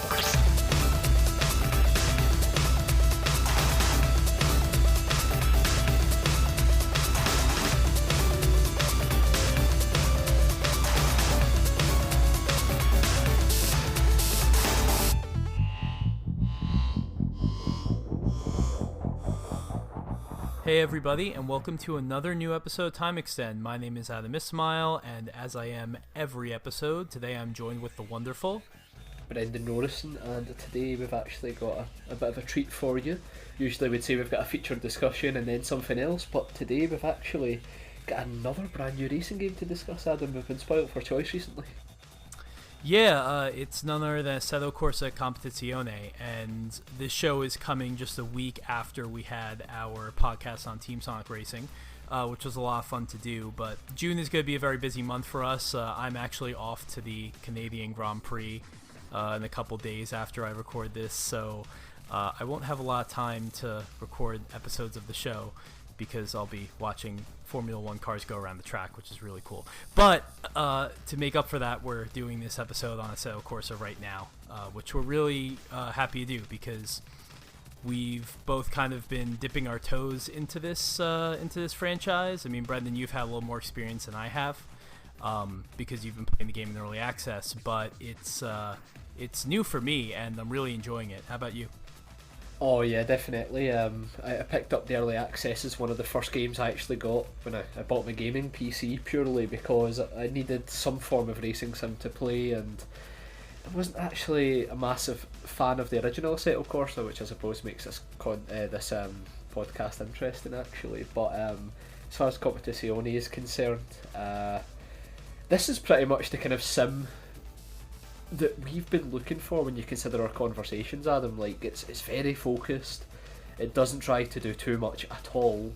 Hey everybody, and welcome to another new episode of Time Extend. My name is Adam Ismail, and as I am every episode, today I'm joined with the wonderful Brendan Norrison, and today we've actually got a bit of a treat for you. Usually we'd say we've got a featured discussion and then something else, but today we've actually got another brand new racing game to discuss, Adam. We've been spoiled for choice recently. Yeah, it's none other than Assetto Corsa Competitzione, and this show is coming just a week after we had our podcast on Team Sonic Racing, which was a lot of fun to do, but June is going to be a very busy month for us. I'm actually off to the Canadian Grand Prix in a couple days after I record this, so I won't have a lot of time to record episodes of the show because I'll be watching Formula One cars go around the track, which is really cool. But to make up for that, we're doing this episode on Assetto Corsa right now, which we're really happy to do because we've both kind of been dipping our toes into this franchise. I mean, Brendan, you've had a little more experience than I have because you've been playing the game in early access, but it's new for me, and I'm really enjoying it. How about you? Oh yeah, definitely. I picked up the early access as one of the first games I actually got when I bought my gaming PC, purely because I needed some form of racing sim to play, and I wasn't actually a massive fan of the original Assetto Corsa, which I suppose makes this podcast interesting actually. But as far as Competitzione is concerned, this is pretty much the kind of sim that we've been looking for when you consider our conversations, Adam. Like, it's very focused, it doesn't try to do too much at all,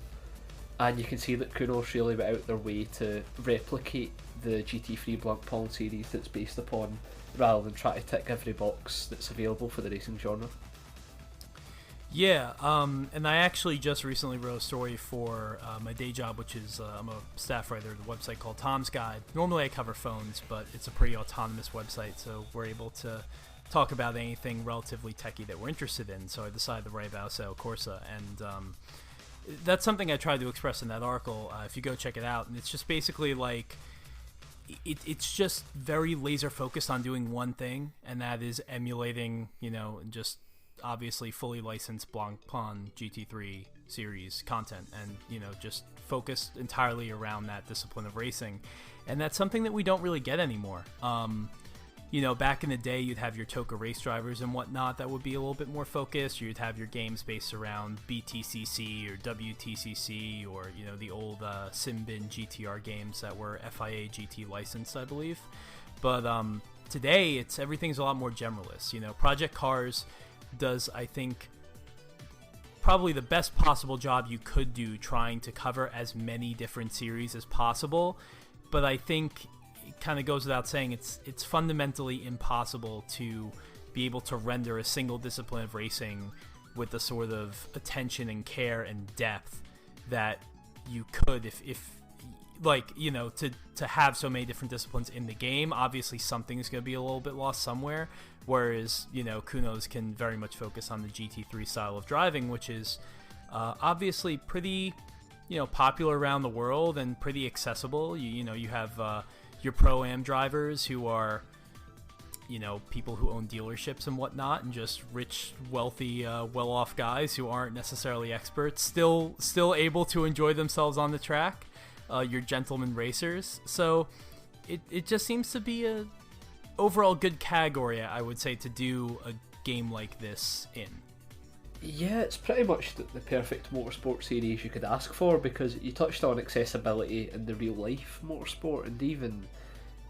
and you can see that Kunos really went out their way to replicate the GT3 Blancpain series that's based upon, rather than try to tick every box that's available for the racing genre. Yeah, and I actually just recently wrote a story for my day job, which is I'm a staff writer at a website called Tom's Guide. Normally I cover phones, but it's a pretty autonomous website, so we're able to talk about anything relatively techie that we're interested in. So I decided to write about Assetto Corsa, and that's something I tried to express in that article. If you go check it out, and it's just basically like it's just very laser focused on doing one thing, and that is emulating, just obviously fully licensed Blancpain GT3 series content, and just focused entirely around that discipline of racing. And that's something that we don't really get anymore. Back in the day, you'd have your Toka race drivers and whatnot that would be a little bit more focused. You'd have your games based around BTCC or WTCC, or the old Simbin GTR games that were FIA GT licensed, I believe. But today everything's a lot more generalist. Project Cars does, I think, probably the best possible job you could do trying to cover as many different series as possible, but I think it kind of goes without saying it's fundamentally impossible to be able to render a single discipline of racing with the sort of attention and care and depth that you could if to have so many different disciplines in the game. Obviously something's going to be a little bit lost somewhere, whereas Kunos can very much focus on the GT3 style of driving, which is obviously pretty popular around the world and pretty accessible. You have your Pro-Am drivers who are people who own dealerships and whatnot, and just rich, wealthy, well-off guys who aren't necessarily experts, still able to enjoy themselves on the track. Your gentleman racers. So it just seems to be a overall good category, I would say, to do a game like this in. Yeah, it's pretty much the perfect motorsport series you could ask for, because you touched on accessibility in the real life motorsport, and even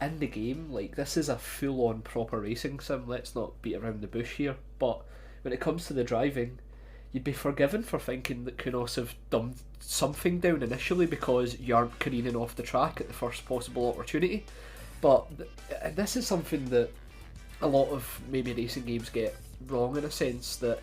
in the game, like, this is a full-on proper racing sim. Let's not beat around the bush here, but when it comes to the driving, you'd be forgiven for thinking that Kunos have dumbed something down initially because you aren't careening off the track at the first possible opportunity. But this is something that a lot of maybe racing games get wrong, in a sense that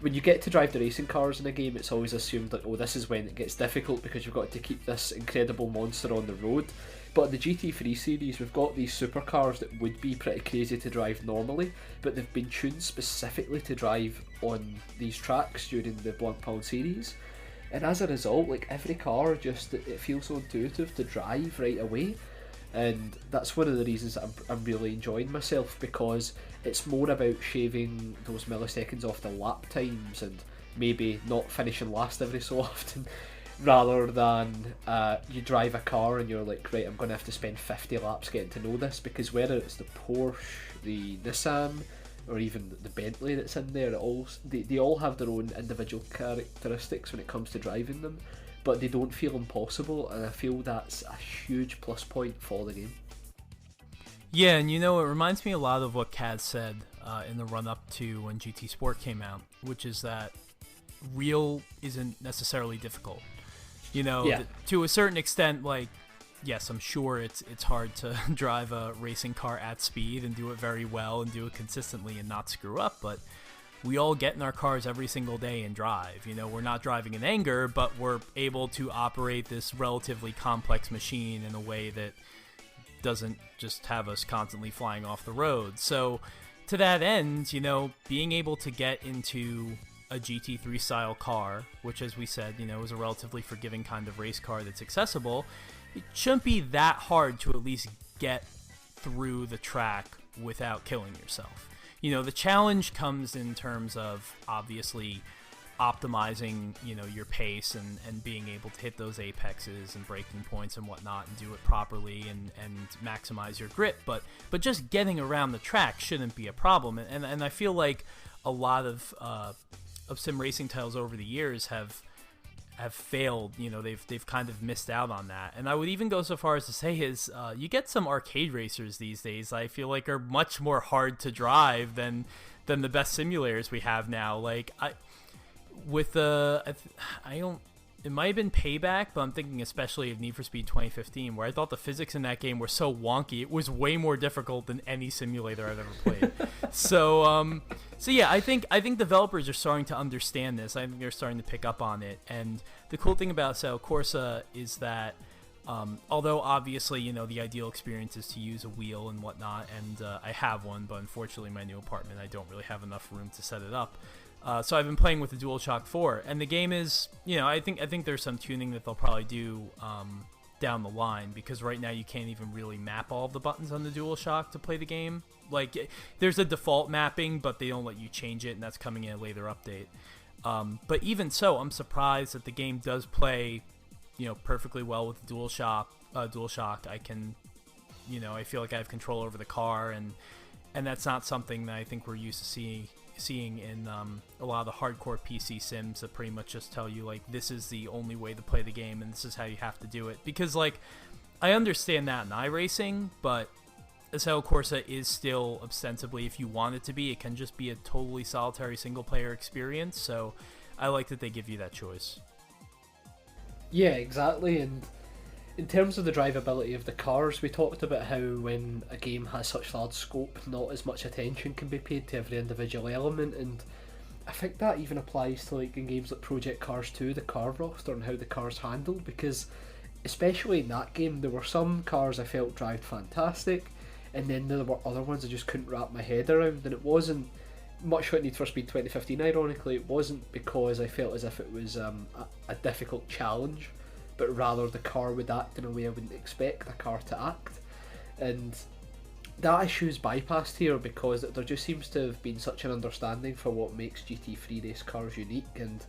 when you get to drive the racing cars in a game, it's always assumed that, oh, this is when it gets difficult because you've got to keep this incredible monster on the road. But in the GT3 series, we've got these supercars that would be pretty crazy to drive normally, but they've been tuned specifically to drive on these tracks during the Blancpain series. And as a result, like, every car just, it feels so intuitive to drive right away. And that's one of the reasons that I'm really enjoying myself, because it's more about shaving those milliseconds off the lap times and maybe not finishing last every so often, rather than you drive a car and you're like, right, I'm going to have to spend 50 laps getting to know this. Because whether it's the Porsche, the Nissan, or even the Bentley that's in there, they all have their own individual characteristics when it comes to driving them, but they don't feel impossible, and I feel that's a huge plus point for the game. Yeah, and it reminds me a lot of what Kaz said in the run-up to when GT Sport came out, which is that real isn't necessarily difficult. To a certain extent, like, yes, I'm sure it's hard to drive a racing car at speed and do it very well and do it consistently and not screw up, but we all get in our cars every single day and drive. We're not driving in anger, but we're able to operate this relatively complex machine in a way that doesn't just have us constantly flying off the road. So to that end, being able to get into a GT3 style car, which, as we said, is a relatively forgiving kind of race car that's accessible, it shouldn't be that hard to at least get through the track without killing yourself. The challenge comes in terms of, obviously, optimizing, your pace and being able to hit those apexes and breaking points and whatnot and do it properly and maximize your grip. But just getting around the track shouldn't be a problem. And I feel like a lot of sim racing titles over the years have failed. They've kind of missed out on that. And I would even go so far as to say is you get some arcade racers these days I feel like are much more hard to drive than the best simulators we have now. Like, it might have been Payback, but I'm thinking especially of Need for Speed 2015, where I thought the physics in that game were so wonky. It was way more difficult than any simulator I've ever played. So yeah, I think developers are starting to understand this. I think they're starting to pick up on it. And the cool thing about Assetto Corsa is that, although obviously, the ideal experience is to use a wheel and whatnot, and I have one, but unfortunately my new apartment, I don't really have enough room to set it up. So I've been playing with the DualShock 4, and the game is, I think there's some tuning that they'll probably do down the line, because right now you can't even really map all of the buttons on the DualShock to play the game. Like, there's a default mapping, but they don't let you change it, and that's coming in a later update. But even so, I'm surprised that the game does play, perfectly well with the DualShock. I can, I feel like I have control over the car, and that's not something that I think we're used to seeing in a lot of the hardcore PC sims that pretty much just tell you, like, this is the only way to play the game and this is how you have to do it. Because, like, I understand that in iRacing, but Assetto Corsa is still ostensibly, if you want it to be, it can just be a totally solitary single player experience. So I like that they give you that choice. Yeah, exactly. And in terms of the drivability of the cars, we talked about how when a game has such large scope, not as much attention can be paid to every individual element, and I think that even applies to, like, in games like Project Cars 2, the car roster and how the cars handled, because especially in that game there were some cars I felt drive fantastic, and then there were other ones I just couldn't wrap my head around. And it wasn't much like Need for Speed 2015, ironically. It wasn't because I felt as if it was a difficult challenge, but rather the car would act in a way I wouldn't expect a car to act. And that issue is bypassed here because there just seems to have been such an understanding for what makes GT3 race cars unique, and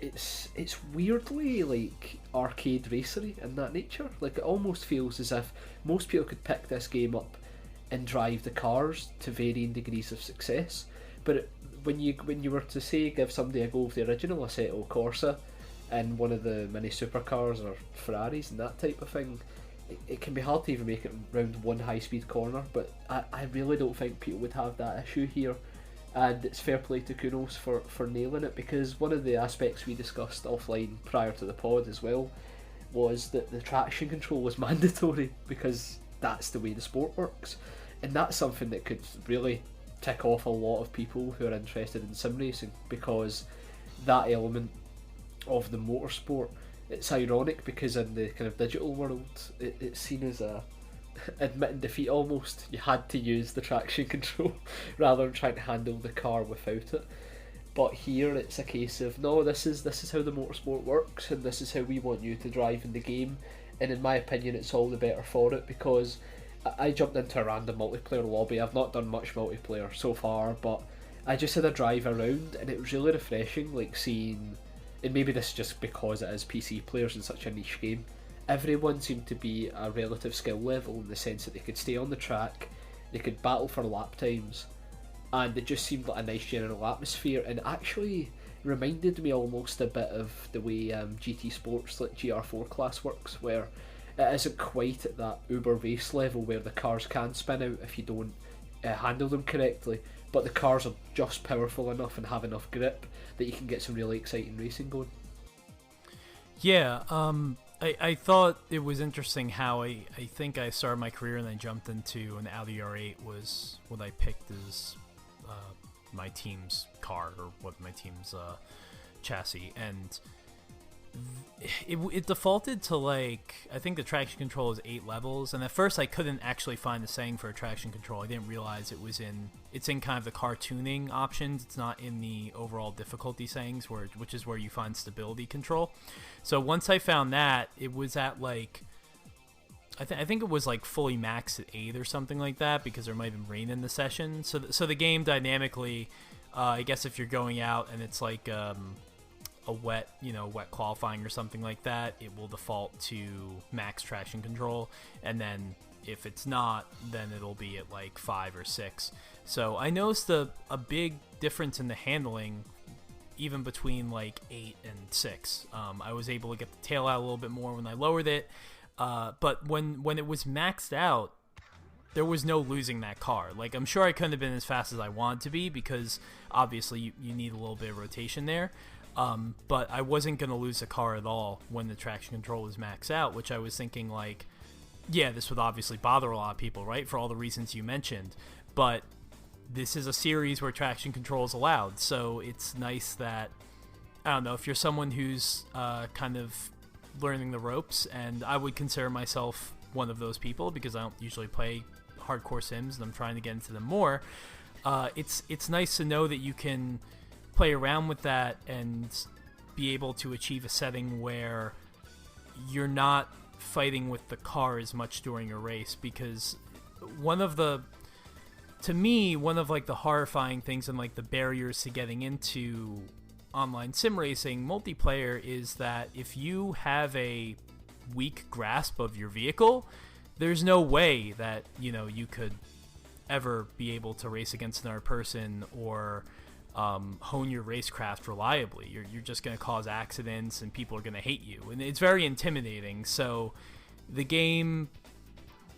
it's weirdly like arcade racery in that nature. Like, it almost feels as if most people could pick this game up and drive the cars to varying degrees of success, but when you were to say give somebody a go of the original Assetto Corsa in one of the mini supercars or Ferraris and that type of thing, it can be hard to even make it round one high speed corner. But I really don't think people would have that issue here, and it's fair play to Kunos for nailing it, because one of the aspects we discussed offline prior to the pod as well was that the traction control was mandatory, because that's the way the sport works, and that's something that could really tick off a lot of people who are interested in sim racing, because that element of the motorsport, it's ironic because in the kind of digital world it's seen as a admitting defeat almost. You had to use the traction control rather than trying to handle the car without it. But here it's a case of, no, this is how the motorsport works, and this is how we want you to drive in the game. And in my opinion, it's all the better for it, because I jumped into a random multiplayer lobby. I've not done much multiplayer so far, but I just had a drive around, and it was really refreshing, like seeing, and maybe this is just because it is PC players in such a niche game, everyone seemed to be a relative skill level in the sense that they could stay on the track, they could battle for lap times, and it just seemed like a nice general atmosphere, and actually reminded me almost a bit of the way GT Sports like GR4 class works, where it isn't quite at that uber race level where the cars can spin out if you don't handle them correctly, but the cars are just powerful enough and have enough grip that you can get some really exciting racing going. Yeah, I thought it was interesting how I think I started my career and I jumped into an Audi R8 was what I picked as my team's car, or what my team's chassis, and it defaulted to, like, I think the traction control is 8 levels, and at first I couldn't actually find the setting for a traction control. I didn't realize it's in kind of the car tuning options. It's not in the overall difficulty settings, which is where you find stability control. So once I found that, it was at like, I think it was like fully maxed at 8 or something like that, because there might have been rain in the session. So the game dynamically, I guess if you're going out and it's like a wet qualifying or something like that, it will default to max traction control, and then if it's not, then it'll be at like 5 or 6. So I noticed a big difference in the handling even between like 8 and 6. I was able to get the tail out a little bit more when I lowered it. But when it was maxed out, there was no losing that car. Like, I'm sure I couldn't have been as fast as I wanted to be, because obviously you need a little bit of rotation there. But I wasn't going to lose the car at all when the traction control was maxed out, which I was thinking, like, yeah, this would obviously bother a lot of people, right? For all the reasons you mentioned. But this is a series where traction control is allowed. So it's nice that, I don't know, if you're someone who's kind of learning the ropes, and I would consider myself one of those people because I don't usually play hardcore sims and I'm trying to get into them more, it's nice to know that you can play around with that and be able to achieve a setting where you're not fighting with the car as much during a race. Because to me, one of like the horrifying things and like the barriers to getting into online sim racing multiplayer is that if you have a weak grasp of your vehicle, there's no way that you could ever be able to race against another person or hone your racecraft reliably. You're just going to cause accidents and people are going to hate you, and it's very intimidating. So the game,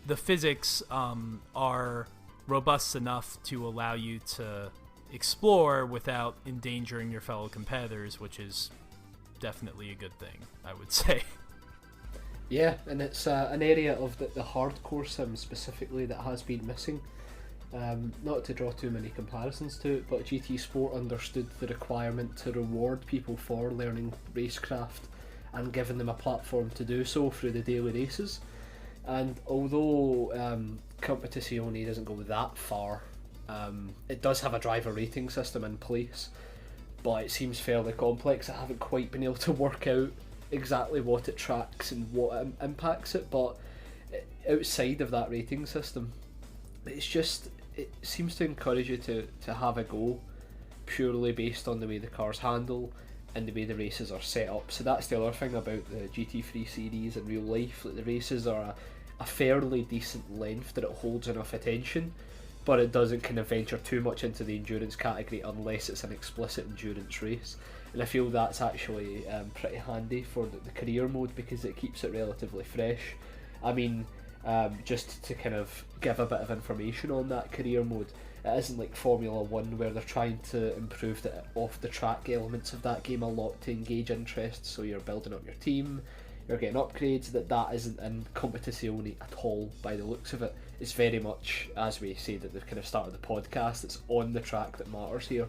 the physics are robust enough to allow you to explore without endangering your fellow competitors, which is definitely a good thing, I would say. Yeah, and it's an area of the hardcore sim specifically that has been missing. Not to draw too many comparisons to it, but GT Sport understood the requirement to reward people for learning racecraft and giving them a platform to do so through the daily races. And although Competitzione doesn't go that far, it does have a driver rating system in place, but it seems fairly complex. I haven't quite been able to work out exactly what it tracks and what impacts it, but outside of that rating system, it seems to encourage you to have a go purely based on the way the cars handle and the way the races are set up. So that's the other thing about the GT3 series in real life. Like, the races are a fairly decent length that it holds enough attention, but it doesn't kind of venture too much into the endurance category unless it's an explicit endurance race. And I feel that's actually pretty handy for the career mode, because it keeps it relatively fresh. I mean, just to kind of give a bit of information on that career mode, it isn't like Formula 1 where they're trying to improve the off the track elements of that game a lot to engage interest. So you're building up your team, you're getting upgrades, that isn't in Competitzione at all by the looks of it. It's very much, as we said at the kind of start of the podcast, it's on the track that matters here.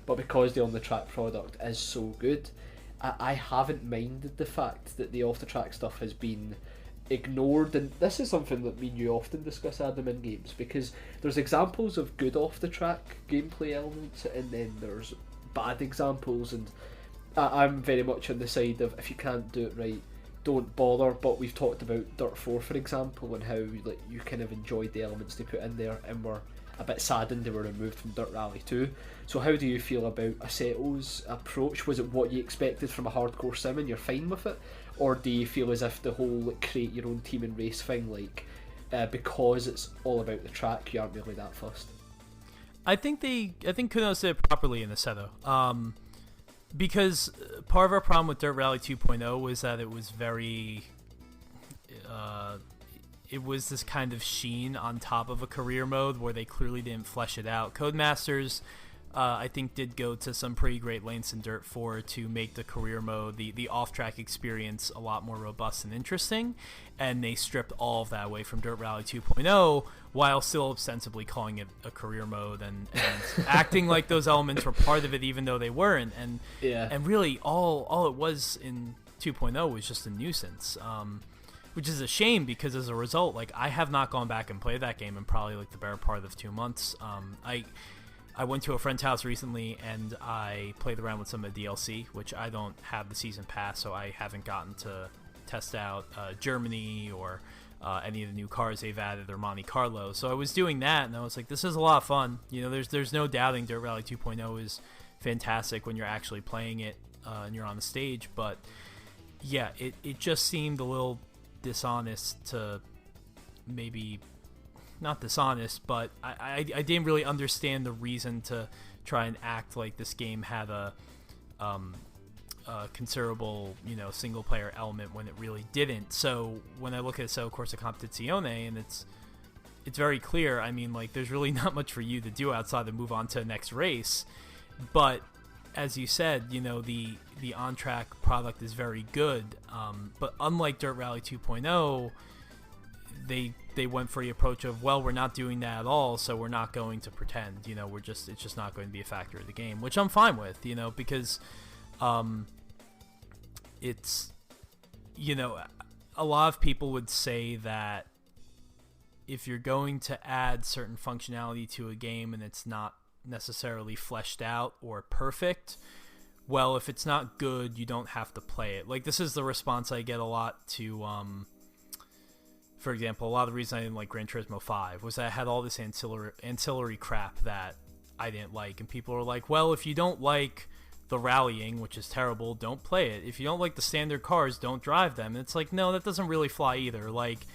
But because the on the track product is so good, I haven't minded the fact that the off the track stuff has been ignored, and this is something that me and you often discuss, Adam, in games, because there's examples of good off the track gameplay elements and then there's bad examples, and I'm very much on the side of if you can't do it right, don't bother. But we've talked about Dirt 4 for example, and how like you kind of enjoyed the elements they put in there and were a bit saddened they were removed from Dirt Rally 2. So how do you feel about Asseto's approach? Was it what you expected from a hardcore sim and you're fine with it? Or do you feel as if the whole like, create your own team and race thing, like because it's all about the track, you aren't really that fussed? I think Kunos did it properly in Assetto. Because part of our problem with Dirt Rally 2.0 was that it was very... it was this kind of sheen on top of a career mode where they clearly didn't flesh it out. Codemasters, I think, did go to some pretty great lengths in Dirt 4 to make the career mode, the off-track experience, a lot more robust and interesting, and they stripped all of that away from Dirt Rally 2.0 while still ostensibly calling it a career mode and acting like those elements were part of it even though they weren't. And really all it was in 2.0 was just a nuisance. Which is a shame because as a result, like I have not gone back and played that game in probably like the better part of 2 months. I went to a friend's house recently and I played around with some of the DLC, which I don't have the season pass, so I haven't gotten to test out Germany or any of the new cars they've added or Monte Carlo. So I was doing that and I was like, this is a lot of fun. You know, there's no doubting Dirt Rally 2.0 is fantastic when you're actually playing it and you're on the stage. But yeah, it just seemed a little dishonest to maybe not dishonest, but I didn't really understand the reason to try and act like this game had a considerable, you know, single player element when it really didn't. So when I look at Assetto Corsa Competizione, and it's very clear, I mean, like there's really not much for you to do outside of move on to the next race. But as you said, you know, the on-track product is very good, but unlike Dirt Rally 2.0, they went for the approach of, well, we're not doing that at all, so we're not going to pretend, you know, it's just not going to be a factor of the game, which I'm fine with, you know, because it's, you know, a lot of people would say that if you're going to add certain functionality to a game and it's not necessarily fleshed out or perfect, well, if it's not good, you don't have to play it. Like, this is the response I get a lot to, for example, a lot of the reason I didn't like Gran Turismo 5 was that it had all this ancillary crap that I didn't like, and people are like, well, if you don't like the rallying, which is terrible, don't play it. If you don't like the standard cars, don't drive them. And it's like, no, that doesn't really fly either. Like,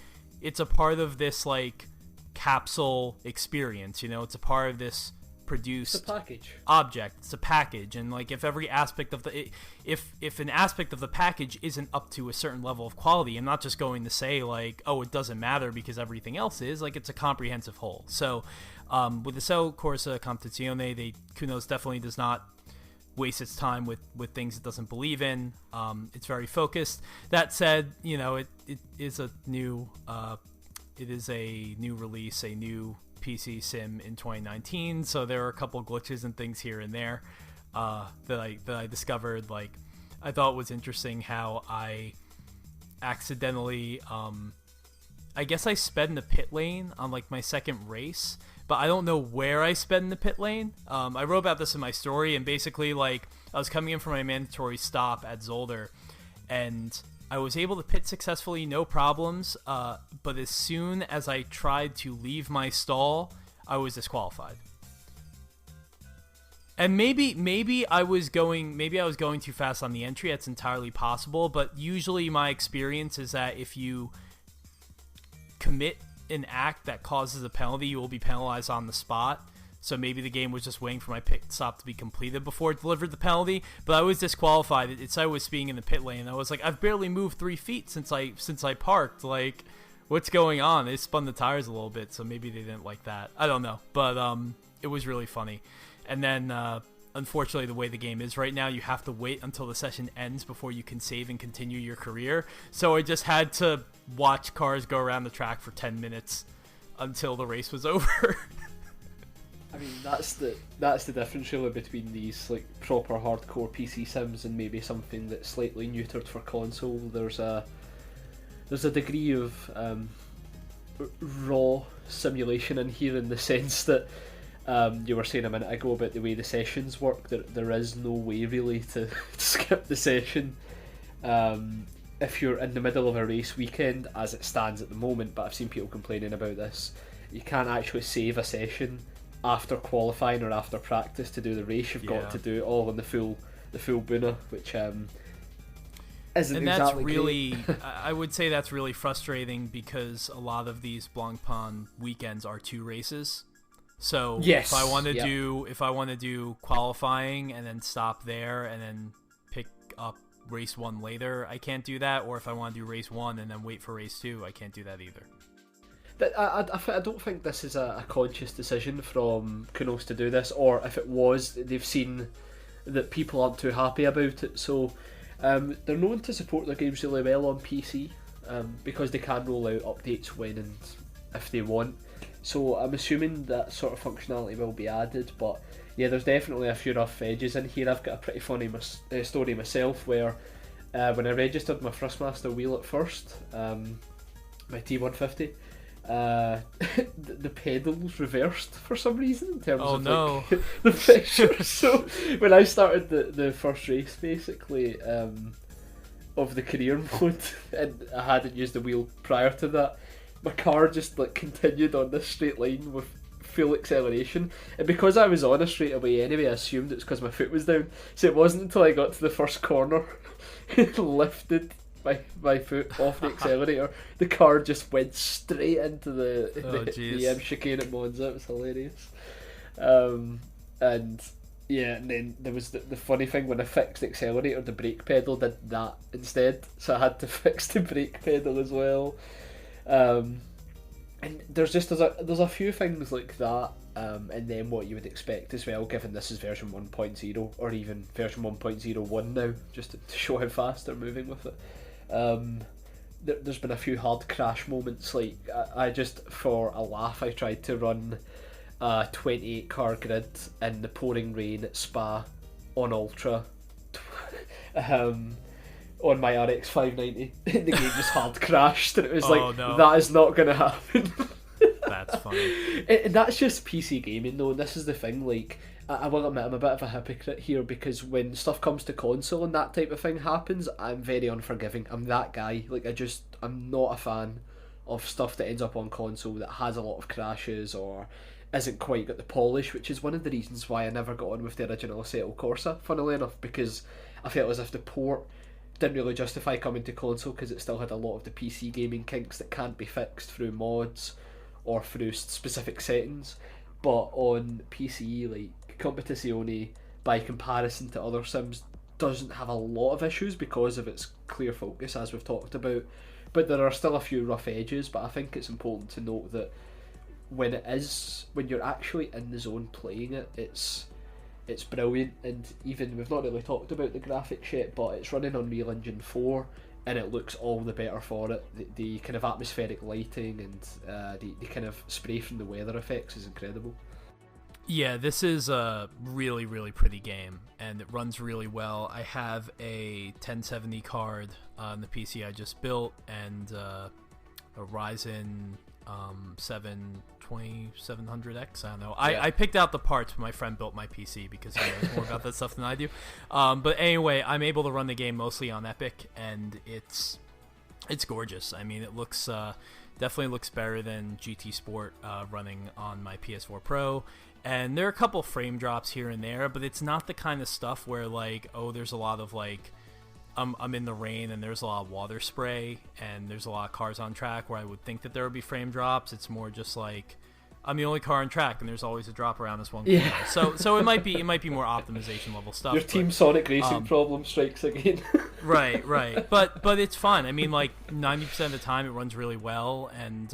it's a part of this, like, capsule experience, you know? It's a part of this produced it's a package object. It's a package, and like if every aspect of if an aspect of the package isn't up to a certain level of quality, I'm not just going to say like, oh, it doesn't matter because everything else is. Like, it's a comprehensive whole. So with the Assetto Corsa Competizione, Kunos definitely does not waste its time with things it doesn't believe in. It's very focused. That said, you know, it is a new release, a new PC sim in 2019, so there are a couple glitches and things here and there that I discovered. Like, I thought it was interesting how I accidentally I guess I sped in the pit lane on like my second race, but I don't know where I sped in the pit lane. I wrote about this in my story, and basically like I was coming in for my mandatory stop at Zolder, and I was able to pit successfully, no problems, but as soon as I tried to leave my stall, I was disqualified. And maybe I was going too fast on the entry. That's entirely possible, but usually my experience is that if you commit an act that causes a penalty, you will be penalized on the spot. So maybe the game was just waiting for my pit stop to be completed before it delivered the penalty. But I was disqualified. It said I was being in the pit lane. I was like, I've barely moved 3 feet since I parked. Like, what's going on? They spun the tires a little bit, so maybe they didn't like that. I don't know. But it was really funny. And then unfortunately, the way the game is right now, you have to wait until the session ends before you can save and continue your career. So I just had to watch cars go around the track for 10 minutes until the race was over. I mean, that's the difference really between these like proper hardcore PC sims and maybe something that's slightly neutered for console. There's a degree of raw simulation in here, in the sense that you were saying a minute ago about the way the sessions work. There is no way really to skip the session if you're in the middle of a race weekend, as it stands at the moment. But I've seen people complaining about this. You can't actually save a session after qualifying or after practice to do the race. You've got to do it all in the full Buna, which isn't and exactly that's really great. I would say that's really frustrating, because a lot of these Blancpain weekends are 2 races. So yes, if I want to do qualifying and then stop there and then pick up race 1 later, I can't do that. Or if I want to do race 1 and then wait for race 2, I can't do that either. I don't think this is a conscious decision from Kunos to do this, or if it was, they've seen that people aren't too happy about it. So they're known to support their games really well on PC, because they can roll out updates when and if they want. So I'm assuming that sort of functionality will be added. But yeah, there's definitely a few rough edges in here. I've got a pretty funny story myself, where when I registered my Thrustmaster wheel at first, my T150, the pedals reversed for some reason in terms of like, the picture. So when I started the first race, basically, of the career mode, and I hadn't used the wheel prior to that, my car just like continued on this straight line with full acceleration, and because I was on a straightaway anyway, I assumed it's because my foot was down. So it wasn't until I got to the first corner, lifted my foot off the accelerator, the car just went straight into the chicane at Monza. It was hilarious. And yeah, and then there was the funny thing, when I fixed the accelerator, the brake pedal did that instead, so I had to fix the brake pedal as well. And there's a few things like that, and then what you would expect as well, given this is version 1.0 or even version 1.01 now, just to show how fast they're moving with it. There's been a few hard crash moments. Like I just, for a laugh, I tried to run a 28 car grid in the pouring rain at Spa on Ultra, on my RX 590, and the game just hard crashed, and it was that is not going to happen. That's funny. And that's just PC gaming though, and this is the thing, like, I will admit I'm a bit of a hypocrite here, because when stuff comes to console and that type of thing happens, I'm very unforgiving. I'm that guy. Like, I'm not a fan of stuff that ends up on console that has a lot of crashes or isn't quite got the polish, which is one of the reasons why I never got on with the original Assetto Corsa, funnily enough, because I felt as if the port didn't really justify coming to console, because it still had a lot of the PC gaming kinks that can't be fixed through mods or through specific settings. But on PC, like, Competitzione, by comparison to other sims, doesn't have a lot of issues because of its clear focus, as we've talked about. But there are still a few rough edges. But I think it's important to note that when you're actually in the zone playing it, it's brilliant. And even, we've not really talked about the graphics yet, but it's running on Unreal Engine 4, and it looks all the better for it. The kind of atmospheric lighting and the kind of spray from the weather effects is incredible. Yeah, this is a really, really pretty game, and it runs really well. I have a 1070 card on the PC I just built, and a Ryzen 7 2700X. I don't know. Yeah. I picked out the parts, but my friend built my PC because he knows more about that stuff than I do. But anyway, I'm able to run the game mostly on Epic, and it's gorgeous. I mean, it looks definitely looks better than GT Sport running on my PS4 Pro. And there are a couple frame drops here and there, but it's not the kind of stuff where, like, oh, there's a lot of, like, I'm in the rain and there's a lot of water spray and there's a lot of cars on track where I would think that there would be frame drops. It's more just like I'm the only car on track and there's always a drop around this one corner. Yeah. So it might be more optimization level stuff. Your Team Sonic Racing problem strikes again. Right. But it's fun. I mean, like 90% of the time it runs really well, and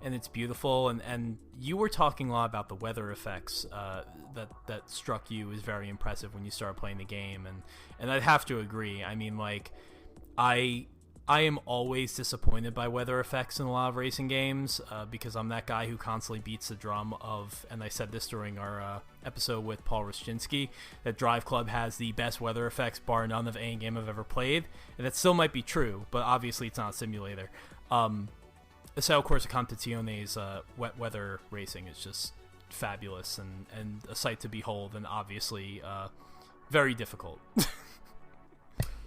and it's beautiful. And you were talking a lot about the weather effects that struck you as very impressive when you started playing the game, and I'd have to agree. I mean, like, I am always disappointed by weather effects in a lot of racing games because I'm that guy who constantly beats the drum of, and I said this during our episode with Paul Roschinsky, that Drive Club has the best weather effects bar none of any game I've ever played, and that still might be true, but obviously it's not a simulator. So, of course, Competitzione wet weather racing is just fabulous and a sight to behold, and obviously very difficult.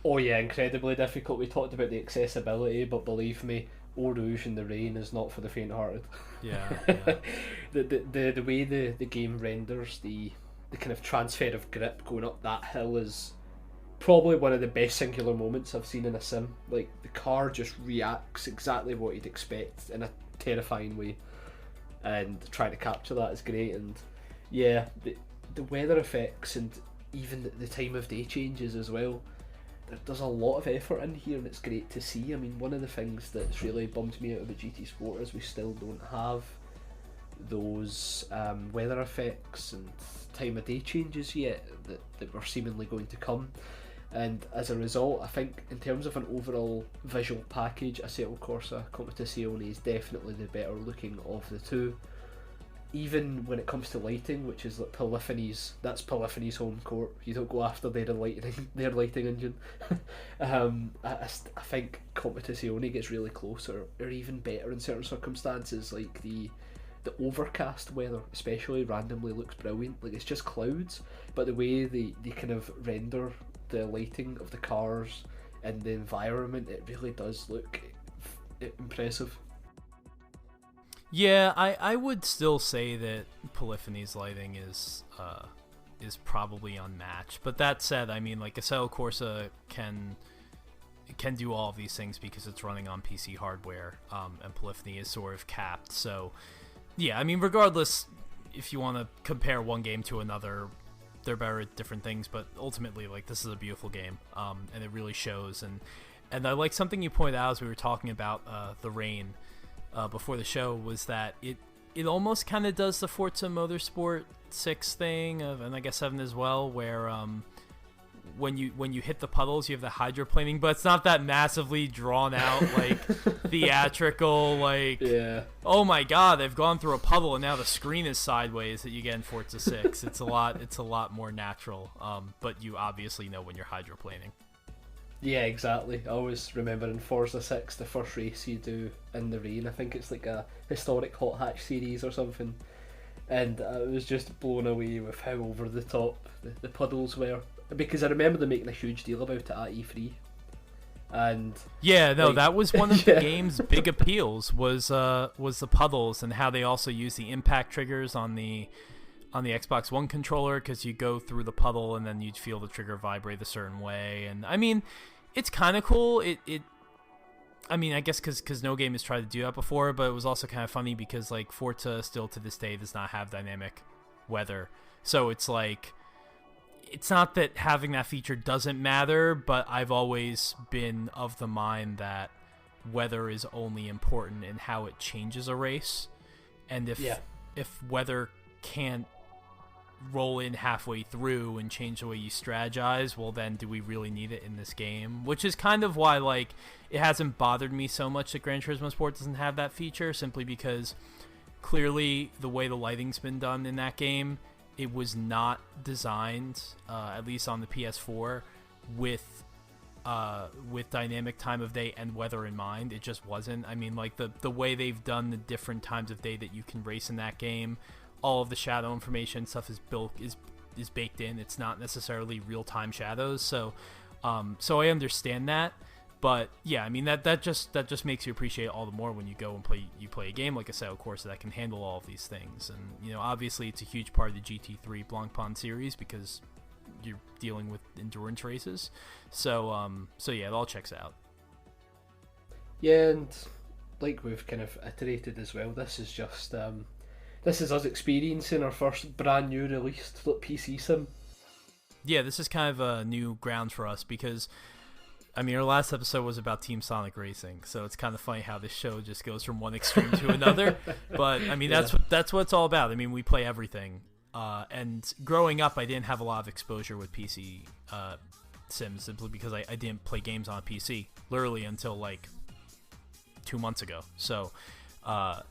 Oh yeah, incredibly difficult. We talked about the accessibility, but believe me, Eau Rouge in the rain is not for the faint-hearted. Yeah. the way the game renders the kind of transfer of grip going up that hill is probably one of the best singular moments I've seen in a sim. Like, the car just reacts exactly what you'd expect in a terrifying way, and trying to capture that is great. And yeah, the weather effects and even the time of day changes as well. There's a lot of effort in here, and it's great to see. I mean, one of the things that's really bummed me out about GT Sport is we still don't have those weather effects and time of day changes yet that were seemingly going to come. And as a result, I think in terms of an overall visual package, Assetto Corsa Competizione is definitely the better looking of the two. Even when it comes to lighting, which is like that's Polyphony's home court. You don't go after their lighting engine. I think Competizione gets really close, or even better in certain circumstances. Like the overcast weather, especially, randomly looks brilliant. Like, it's just clouds, but the way they kind of render the lighting of the cars and the environment, it really does look impressive. Yeah, I would still say that Polyphony's lighting is probably unmatched. But that said, I mean, like, Assetto Corsa can do all of these things because it's running on PC hardware, and Polyphony is sort of capped. So, yeah, I mean, regardless, if you want to compare one game to another, they're better at different things. But ultimately, like, this is a beautiful game, and it really shows. And I like something you pointed out as we were talking about the rain. Before the show, was that it almost kind of does the Forza Motorsport 6 thing, and I guess 7 as well, where when you hit the puddles, you have the hydroplaning, but it's not that massively drawn out, like, theatrical, like, yeah. Oh my god, they've gone through a puddle and now the screen is sideways that you get in Forza 6. It's a lot more natural, but you obviously know when you're hydroplaning. Yeah, exactly. I always remember in Forza 6, the first race you do in the rain, I think it's like a historic hot hatch series or something, and I was just blown away with how over the top the puddles were, because I remember them making a huge deal about it at E3. And yeah, no, like, that was one of the game's big appeals was the puddles, and how they also use the impact triggers on the Xbox One controller, because you go through the puddle and then you'd feel the trigger vibrate a certain way. And I mean, it's kind of cool. I mean, I guess because no game has tried to do that before, but it was also kind of funny because, like, Forza still to this day does not have dynamic weather. So it's like, it's not that having that feature doesn't matter, but I've always been of the mind that weather is only important in how it changes a race. And if weather can't roll in halfway through and change the way you strategize, well, then do we really need it in this game? Which is kind of why, like, it hasn't bothered me so much that Gran Turismo Sport doesn't have that feature, simply because clearly the way the lighting's been done in that game, it was not designed, at least on the PS4, with dynamic time of day and weather in mind. It just wasn't. I mean, like, the way they've done the different times of day that you can race in that game, all of the shadow information stuff is baked in. It's not necessarily real-time shadows, so I understand that. But yeah, I mean, that just makes you appreciate it all the more when you go and play a game like Assetto Corsa that can handle all of these things. And, you know, obviously it's a huge part of the GT3 Blancpain series because you're dealing with endurance races. So yeah, it all checks out. Yeah, and like we've kind of iterated as well, this is just this is us experiencing our first brand new released PC sim. Yeah, this is kind of a new ground for us because I mean, our last episode was about Team Sonic Racing, so it's kind of funny how this show just goes from one extreme to another. But I mean, that's what it's all about. I mean, we play everything. And growing up, I didn't have a lot of exposure with PC Sims simply because I didn't play games on PC literally until like 2 months ago. So, over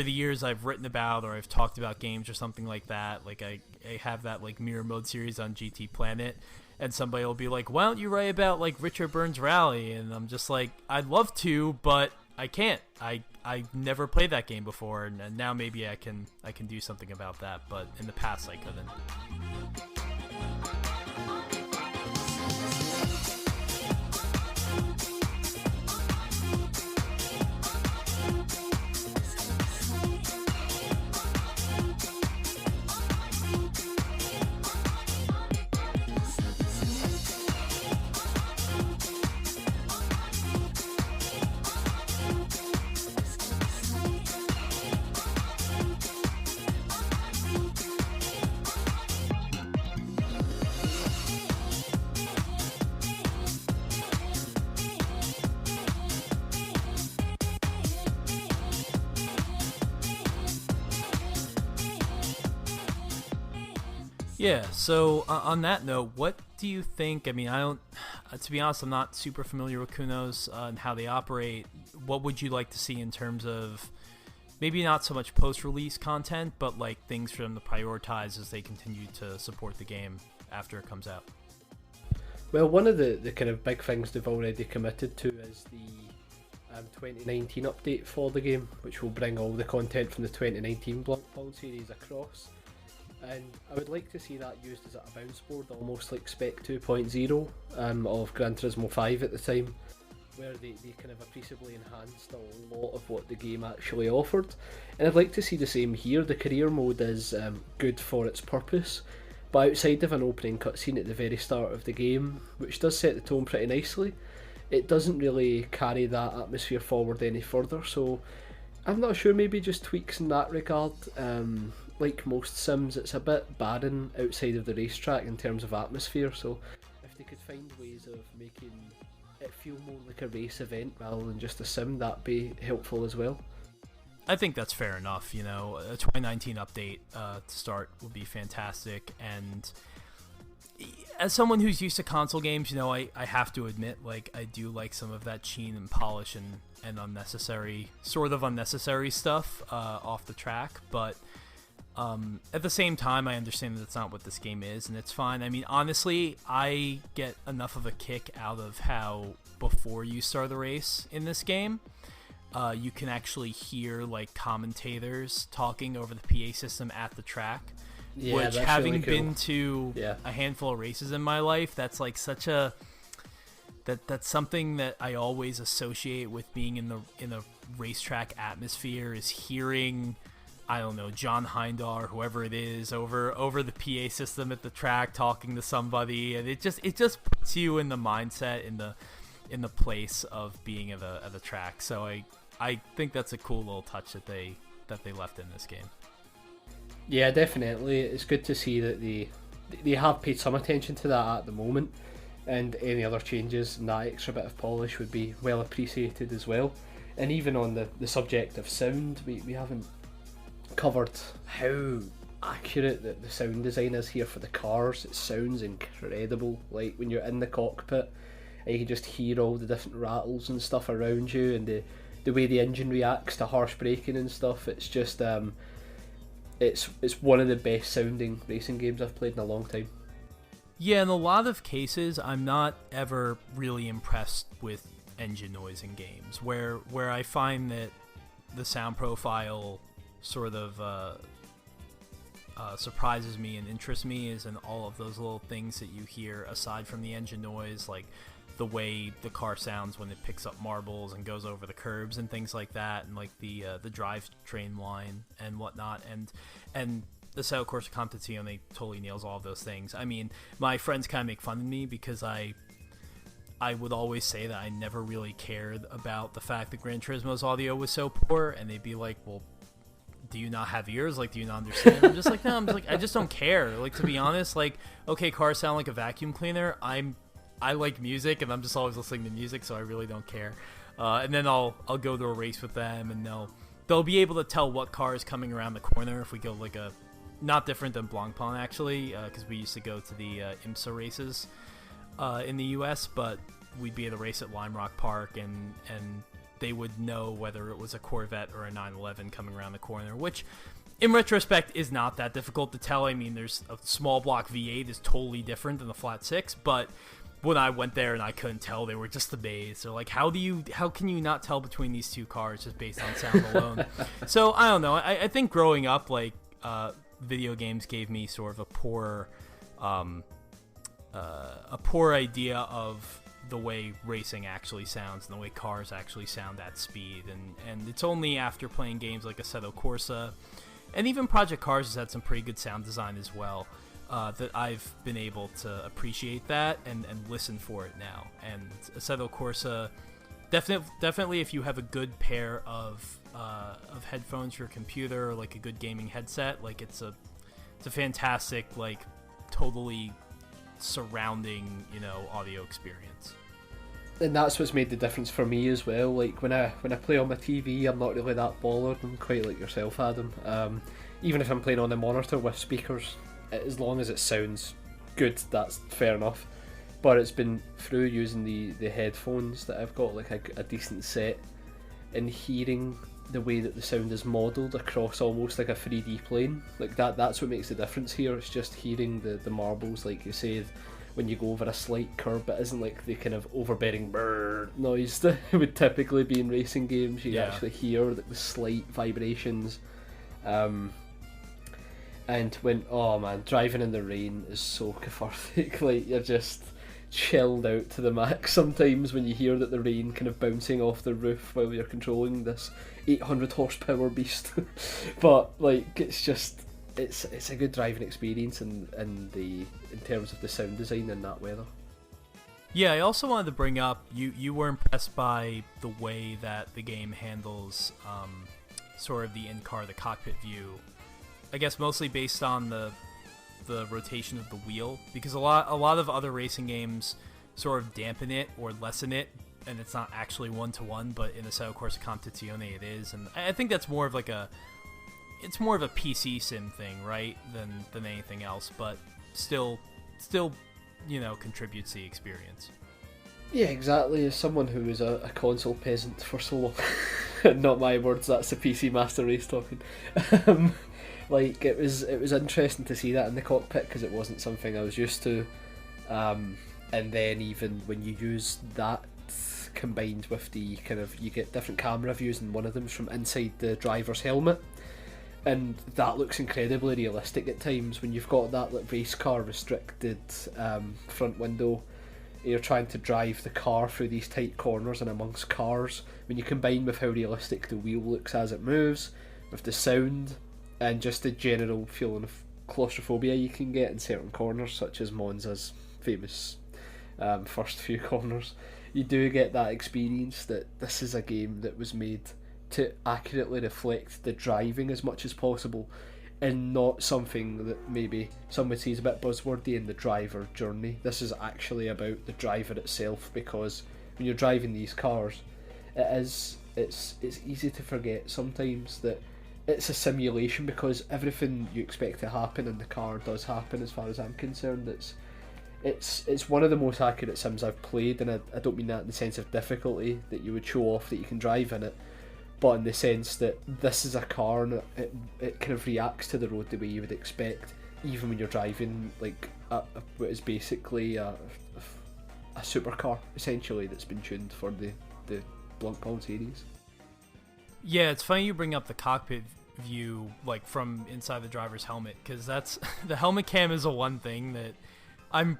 the years I've written about or I've talked about games or something like that. Like I have that like mirror mode series on GT Planet. And somebody will be like, why don't you write about, like, Richard Burns Rally? And I'm just like, I'd love to, but I can't. I never played that game before, and now maybe I can do something about that, but in the past I couldn't. Yeah, so on that note, what do you think? I mean, to be honest, I'm not super familiar with Kunos and how they operate. What would you like to see in terms of maybe not so much post-release content, but like things for them to prioritize as they continue to support the game after it comes out? Well, one of the kind of big things they've already committed to is the 2019 update for the game, which will bring all the content from the 2019 Bloodborne series across. And I would like to see that used as a bounce board, almost like Spec 2.0 of Gran Turismo 5 at the time, where they kind of appreciably enhanced a lot of what the game actually offered. And I'd like to see the same here. The career mode is good for its purpose, but outside of an opening cutscene at the very start of the game, which does set the tone pretty nicely, it doesn't really carry that atmosphere forward any further. So I'm not sure, maybe just tweaks in that regard. Like most Sims, it's a bit barren outside of the racetrack in terms of atmosphere, so if they could find ways of making it feel more like a race event rather than just a sim, that'd be helpful as well. I think that's fair enough. You know, a 2019 update to start would be fantastic. And as someone who's used to console games, you know, I have to admit, like, I do like some of that sheen and polish and unnecessary, sort of unnecessary stuff off the track, but at the same time, I understand that that's not what this game is, and it's fine. I mean, honestly, I get enough of a kick out of how before you start the race in this game, you can actually hear like commentators talking over the PA system at the track. Yeah, which, that's having really cool. been to a handful of races in my life, that's like such a that's something that I always associate with being in a racetrack atmosphere, is hearing, I don't know, John Heindar, whoever it is, over the PA system at the track talking to somebody, and it just puts you in the mindset, in the place of being at the track. So I think that's a cool little touch that they left in this game. Yeah, definitely. It's good to see that they have paid some attention to that at the moment, and any other changes and that extra bit of polish would be well appreciated as well. And even on the subject of sound, we haven't covered how accurate the sound design is here for the cars. It sounds incredible. Like when you're in the cockpit and you can just hear all the different rattles and stuff around you, and the way the engine reacts to harsh braking and stuff. It's just it's one of the best sounding racing games I've played in a long time. Yeah, in a lot of cases, I'm not ever really impressed with engine noise in games, where I find that the sound profile sort of surprises me and interests me is in all of those little things that you hear aside from the engine noise, like the way the car sounds when it picks up marbles and goes over the curbs and things like that, and like the drivetrain line and whatnot, and the Sail Course of Competitzione totally nails all of those things. I mean, my friends kind of make fun of me because I would always say that I never really cared about the fact that Gran Turismo's audio was so poor, and they'd be like, well, do you not have ears? Like, do you not understand? I'm just like, no, I just don't care. Like, to be honest, like, okay, cars sound like a vacuum cleaner. I'm I like music, and I'm just always listening to music, so I really don't care. And then I'll go to a race with them, and they'll be able to tell what car is coming around the corner if we go like a not different than Blancpain actually, because we used to go to the IMSA races in the U.S., but we'd be at a race at Lime Rock Park, and they would know whether it was a Corvette or a 911 coming around the corner, which in retrospect is not that difficult to tell. I mean, there's a small block V8 is totally different than the flat six, but when I went there and I couldn't tell, they were just amazed. They're like, how can you not tell between these two cars just based on sound alone? So I don't know. I think growing up, like, video games gave me sort of a poor idea of the way racing actually sounds and the way cars actually sound at speed. And it's only after playing games like Assetto Corsa, and even Project Cars has had some pretty good sound design as well, that I've been able to appreciate that and listen for it now. And Assetto Corsa, definitely if you have a good pair of headphones for your computer, or like a good gaming headset, like it's a fantastic, like, totally surrounding, audio experience. And that's what's made the difference for me as well. Like when I play on my TV, I'm not really that bothered. I'm quite like yourself, Adam. Even if I'm playing on a monitor with speakers, as long as it sounds good, that's fair enough. But it's been through using the headphones that I've got like a decent set, and hearing the way that the sound is modelled across almost like a 3D plane. Like that's what makes the difference here. It's just hearing the marbles, like you said, when you go over a slight curb. It isn't like the kind of overbearing brrr noise that would typically be in racing games. You actually hear like the slight vibrations. And when, oh man, driving in the rain is so cathartic. Like, you're just chilled out to the max sometimes when you hear that the rain kind of bouncing off the roof while you're controlling this 800 horsepower beast. But like, it's just, it's a good driving experience in terms of the sound design in that weather. Yeah, I also wanted to bring up, you were impressed by the way that the game handles sort of the in-car, the cockpit view. I guess mostly based on the rotation of the wheel, because a lot of other racing games sort of dampen it or lessen it, and it's not actually one-to-one, but in Assetto Corsa Competitzione it is, and I think that's more of like it's more of a PC sim thing, right, than anything else, but still contributes to the experience. Yeah, exactly. As someone who was a console peasant for so long, not my words, that's the PC Master Race talking. Like, it was interesting to see that in the cockpit, because it wasn't something I was used to. And then even when you use that combined with the kind of, you get different camera views, and one of them's from inside the driver's helmet, and that looks incredibly realistic at times when you've got that like race car restricted front window. You're trying to drive the car through these tight corners and amongst cars. When you combine with how realistic the wheel looks as it moves, with the sound, and just the general feeling of claustrophobia you can get in certain corners, such as Monza's famous first few corners, you do get that experience that this is a game that was made to accurately reflect the driving as much as possible, and not something that maybe some would say is a bit buzzwordy in the driver journey. This is actually about the driver itself, because when you're driving these cars, it's easy to forget sometimes that it's a simulation, because everything you expect to happen in the car does happen. As far as I'm concerned, it's one of the most accurate sims I've played, and I don't mean that in the sense of difficulty that you would show off that you can drive in it, but in the sense that this is a car and it kind of reacts to the road the way you would expect, even when you're driving like what is basically a supercar essentially that's been tuned for the Blancpain series. Yeah, it's funny you bring up the cockpit view, like from inside the driver's helmet, because that's the helmet cam is the one thing that I'm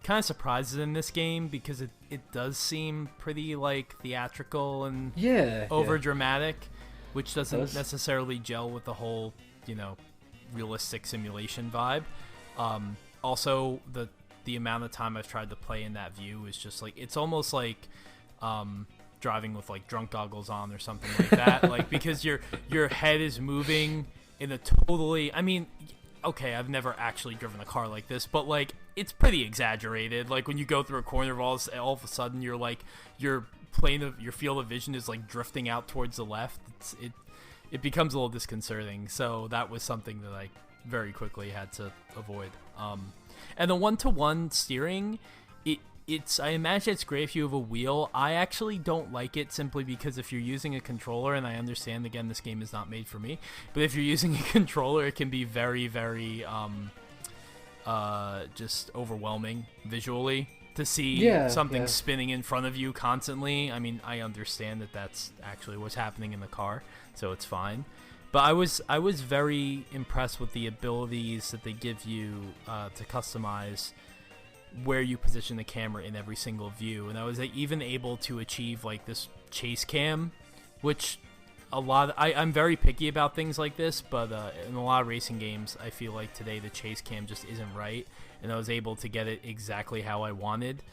kind of surprised in this game, because it does seem pretty like theatrical and over dramatic, which doesn't necessarily gel with the whole realistic simulation vibe. Also, the amount of time I've tried to play in that view is just like, it's almost like driving with like drunk goggles on or something like that. Like, because your head is moving in a totally, I mean, okay, I've never actually driven a car like this, but like it's pretty exaggerated. Like when you go through a corner, all of a sudden you're like your field of vision is like drifting out towards the left. It becomes a little disconcerting. So that was something that I very quickly had to avoid. And the 1-to-1 steering, I imagine it's great if you have a wheel. I actually don't like it simply because if you're using a controller, and I understand, again, this game is not made for me, but if you're using a controller, it can be very, very just overwhelming visually to see something spinning in front of you constantly. I mean, I understand that that's actually what's happening in the car, so it's fine. But I was very impressed with the abilities that they give you to customize where you position the camera in every single view, and I was even able to achieve like this chase cam, which I'm very picky about things like this, but in a lot of racing games I feel like today the chase cam just isn't right, and I was able to get it exactly how I wanted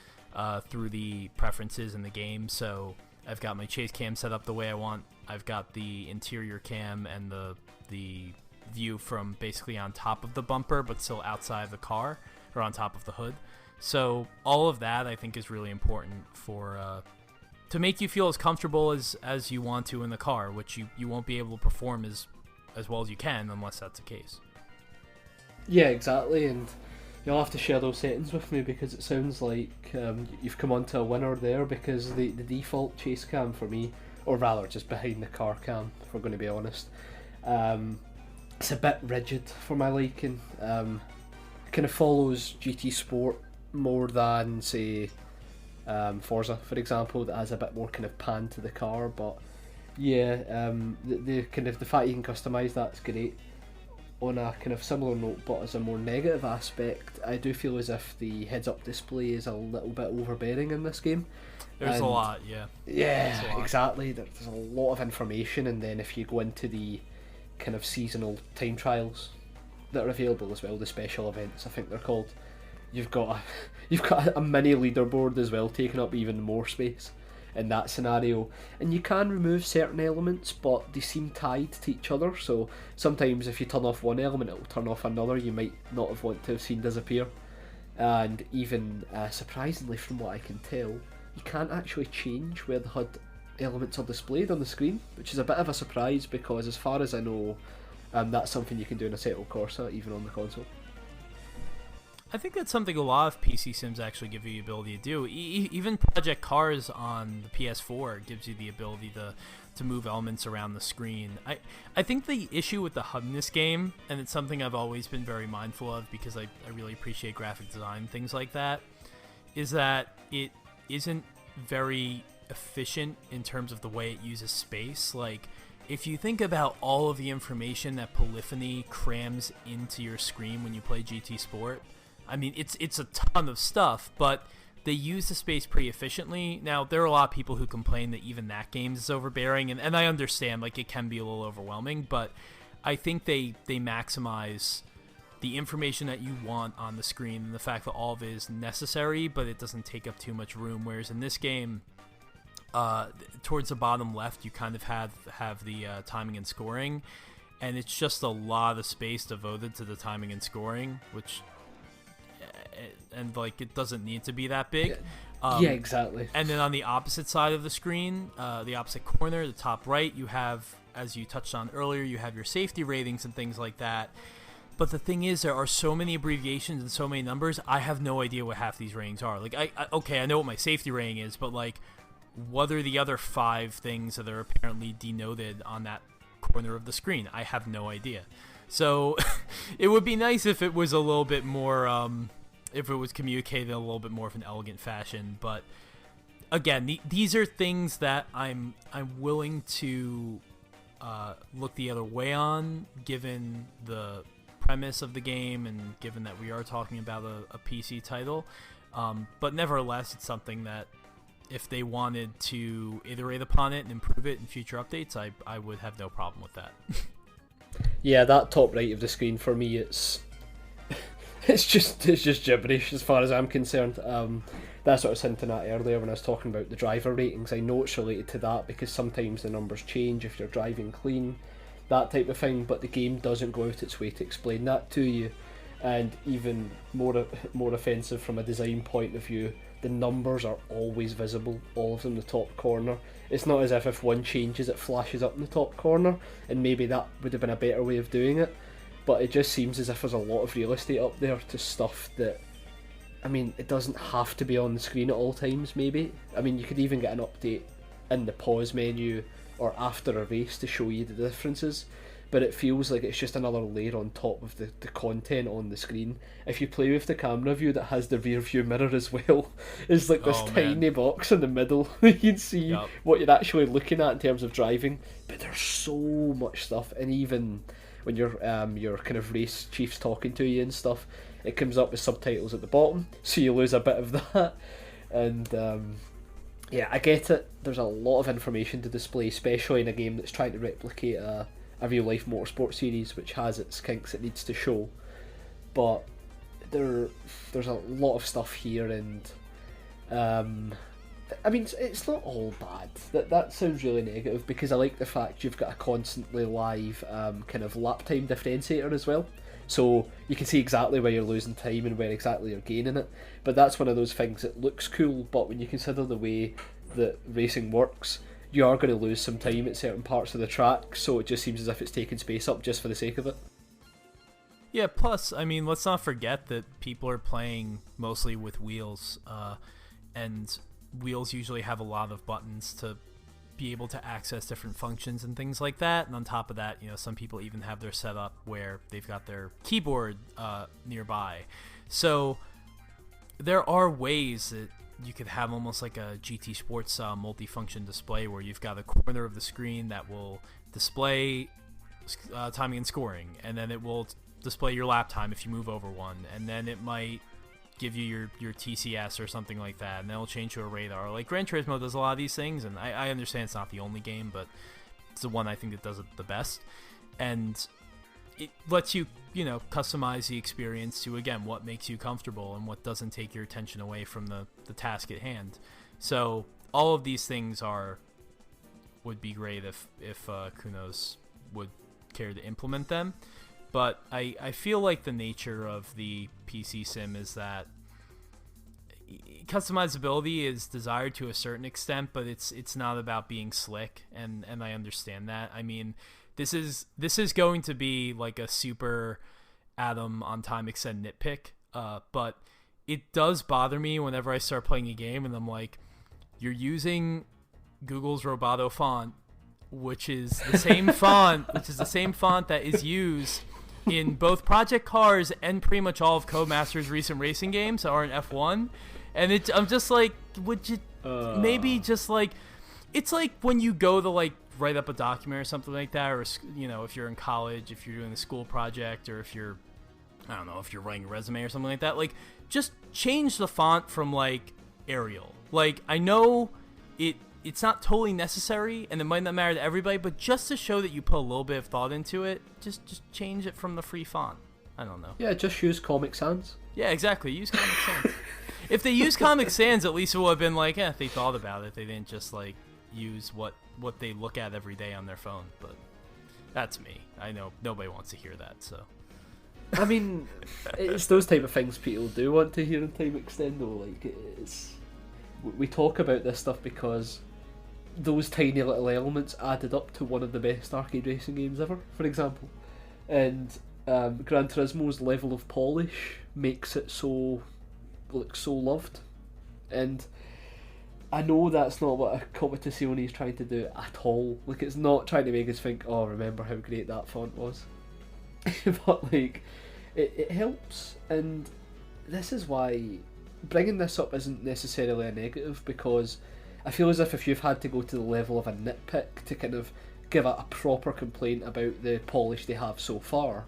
through the preferences in the game. So I've got my chase cam set up the way I want. I've got the interior cam and the view from basically on top of the bumper but still outside of the car or on top of the hood. So all of that I think is really important for to make you feel as comfortable as you want to in the car, which you won't be able to perform as well as you can unless that's the case. Yeah, exactly, and you'll have to share those settings with me because it sounds like you've come onto a winner there, because the default chase cam for me, or rather just behind the car cam, if we're going to be honest, it's a bit rigid for my liking. Kind of follows GT Sport more than, say, Forza, for example, that has a bit more kind of pan to the car. But yeah, the kind of the fact you can customise that's great. On a kind of similar note, but as a more negative aspect, I do feel as if the heads-up display is a little bit overbearing in this game. There's a lot, yeah. Yeah, exactly. There's a lot of information, and then if you go into the kind of seasonal time trials that are available as well, the special events I think they're called, you've got a mini leaderboard as well, taking up even more space in that scenario. And you can remove certain elements, but they seem tied to each other, so sometimes if you turn off one element it'll turn off another you might not have wanted to have seen disappear. And even surprisingly, from what I can tell, you can't actually change where the HUD elements are displayed on the screen, which is a bit of a surprise because as far as I know, that's something you can do in Assetto Corsa even on the console. I think that's something a lot of PC sims actually give you the ability to do. Even Project Cars on the PS4 gives you the ability to move elements around the screen. I think the issue with the HUD in this game, and it's something I've always been very mindful of because I really appreciate graphic design and things like that, is that it isn't very efficient in terms of the way it uses space. Like, if you think about all of the information that Polyphony crams into your screen when you play GT Sport, I mean, it's a ton of stuff, but they use the space pretty efficiently. Now, there are a lot of people who complain that even that game is overbearing, and I understand, like, it can be a little overwhelming, but I think they maximize the information that you want on the screen and the fact that all of it is necessary, but it doesn't take up too much room, whereas in this game, towards the bottom left, you kind of have the timing and scoring, and it's just a lot of space devoted to the timing and scoring, which... and like it doesn't need to be that big. Yeah, exactly. And then on the opposite side of the screen, the opposite corner, the top right, you have, as you touched on earlier, you have your safety ratings and things like that. But the thing is, there are so many abbreviations and so many numbers, I have no idea what half these ratings are. Like, I know what my safety rating is, but like, what are the other 5 things that are apparently denoted on that corner of the screen? I have no idea. So it would be nice if it was a little bit more, if it was communicated in a little bit more of an elegant fashion. But again, these are things that I'm willing to look the other way on, given the premise of the game and given that we are talking about a PC title. But nevertheless, it's something that if they wanted to iterate upon it and improve it in future updates, I would have no problem with that. Yeah, that top right of the screen for me, it's just gibberish as far as I'm concerned. That's what I was hinting at earlier when I was talking about the driver ratings. I know it's related to that because sometimes the numbers change if you're driving clean, that type of thing, but the game doesn't go out its way to explain that to you. And even more offensive from a design point of view, the numbers are always visible, all of them in the top corner. It's not as if one changes it flashes up in the top corner, and maybe that would have been a better way of doing it, but it just seems as if there's a lot of real estate up there to stuff that, I mean, it doesn't have to be on the screen at all times, maybe. I mean, you could even get an update in the pause menu or after a race to show you the differences, but it feels like it's just another layer on top of the content on the screen. If you play with the camera view that has the rear view mirror as well, it's like this tiny box in the middle. You can see what you're actually looking at in terms of driving, but there's so much stuff, and even when your kind of race chief's talking to you and stuff, it comes up with subtitles at the bottom, so you lose a bit of that. And yeah, I get it. There's a lot of information to display, especially in a game that's trying to replicate a real life motorsport series, which has its kinks it needs to show. But there's a lot of stuff here, and I mean, it's not all bad. That sounds really negative, because I like the fact you've got a constantly live kind of lap time differentiator as well. So you can see exactly where you're losing time and where exactly you're gaining it. But that's one of those things that looks cool, but when you consider the way that racing works, you are going to lose some time at certain parts of the track, so it just seems as if it's taking space up just for the sake of it. Yeah, plus, I mean, let's not forget that people are playing mostly with wheels, and wheels usually have a lot of buttons to be able to access different functions and things like that. And on top of that, you know, some people even have their setup where they've got their keyboard nearby. So there are ways that you could have almost like a GT Sports multifunction display, where you've got a corner of the screen that will display timing and scoring, and then it will display your lap time if you move over one, and then it might give you your TCS or something like that, and then it'll change to a radar. Like Gran Turismo does a lot of these things, and I understand it's not the only game, but it's the one I think that does it the best. And it lets you, you know, customize the experience to, again, what makes you comfortable and what doesn't take your attention away from the task at hand. So all of these things would be great if Kunos would care to implement them. But I feel like the nature of the PC sim is that customizability is desired to a certain extent, but it's not about being slick, and I understand that. I mean, this is going to be like a super Adam on time extend nitpick, but it does bother me whenever I start playing a game and I'm like, you're using Google's Roboto font, which is the same font that is used in both Project Cars and pretty much all of Codemaster's recent racing games or in F1. And I'm just like, would you maybe just like, it's like when you go to like write up a document or something like that, or, you know, if you're in college, if you're doing a school project, or if you're, I don't know, if you're writing a resume or something like that, like just change the font from like Arial. Like, I know it's not totally necessary, and it might not matter to everybody, but just to show that you put a little bit of thought into it, just change it from the free font. I don't know. Yeah, just use Comic Sans. Yeah, exactly. Use Comic Sans. If they use Comic Sans, at least it would have been like, yeah, they thought about it. They didn't just like use what they look at every day on their phone. But that's me. I know nobody wants to hear that, so. I mean, it's those type of things people do want to hear in Time Extend, though. Like, we talk about this stuff because those tiny little elements added up to one of the best arcade racing games ever, for example. And Gran Turismo's level of polish makes it so loved. And I know that's not what a Competitzione is trying to do at all. Like, it's not trying to make us think, oh, remember how great that font was. But like, it helps, and this is why bringing this up isn't necessarily a negative, because I feel as if you've had to go to the level of a nitpick to kind of give a proper complaint about the polish they have so far,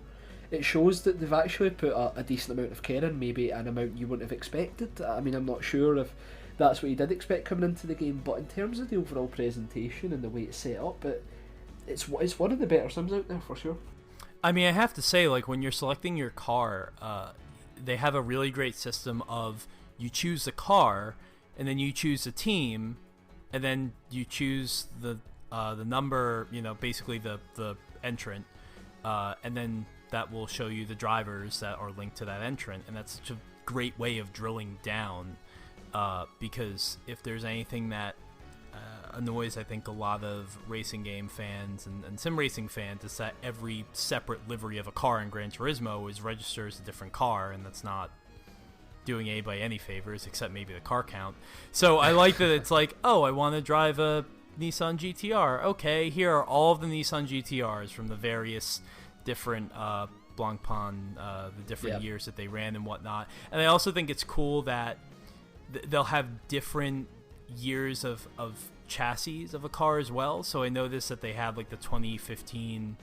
it shows that they've actually put a decent amount of care in, maybe an amount you wouldn't have expected. I mean, I'm not sure if that's what you did expect coming into the game, but in terms of the overall presentation and the way it's set up, it's one of the better sims out there for sure. I mean, I have to say, like, when you're selecting your car, they have a really great system of you choose the car, and then you choose the team, and then you choose the number, you know, basically the entrant, and then that will show you the drivers that are linked to that entrant, and that's such a great way of drilling down, because if there's anything that annoys, I think, a lot of racing game fans and sim racing fans, is that every separate livery of a car in Gran Turismo is registered as a different car, and that's not doing anybody any favors except maybe the car count. So I like that it's like, oh, I want to drive a Nissan GTR. Okay, here are all of the Nissan GTRs from the various different Blancpain, the different years that they ran and whatnot. And I also think it's cool that they'll have different years of chassis of a car as well. So I noticed that they have like the 2015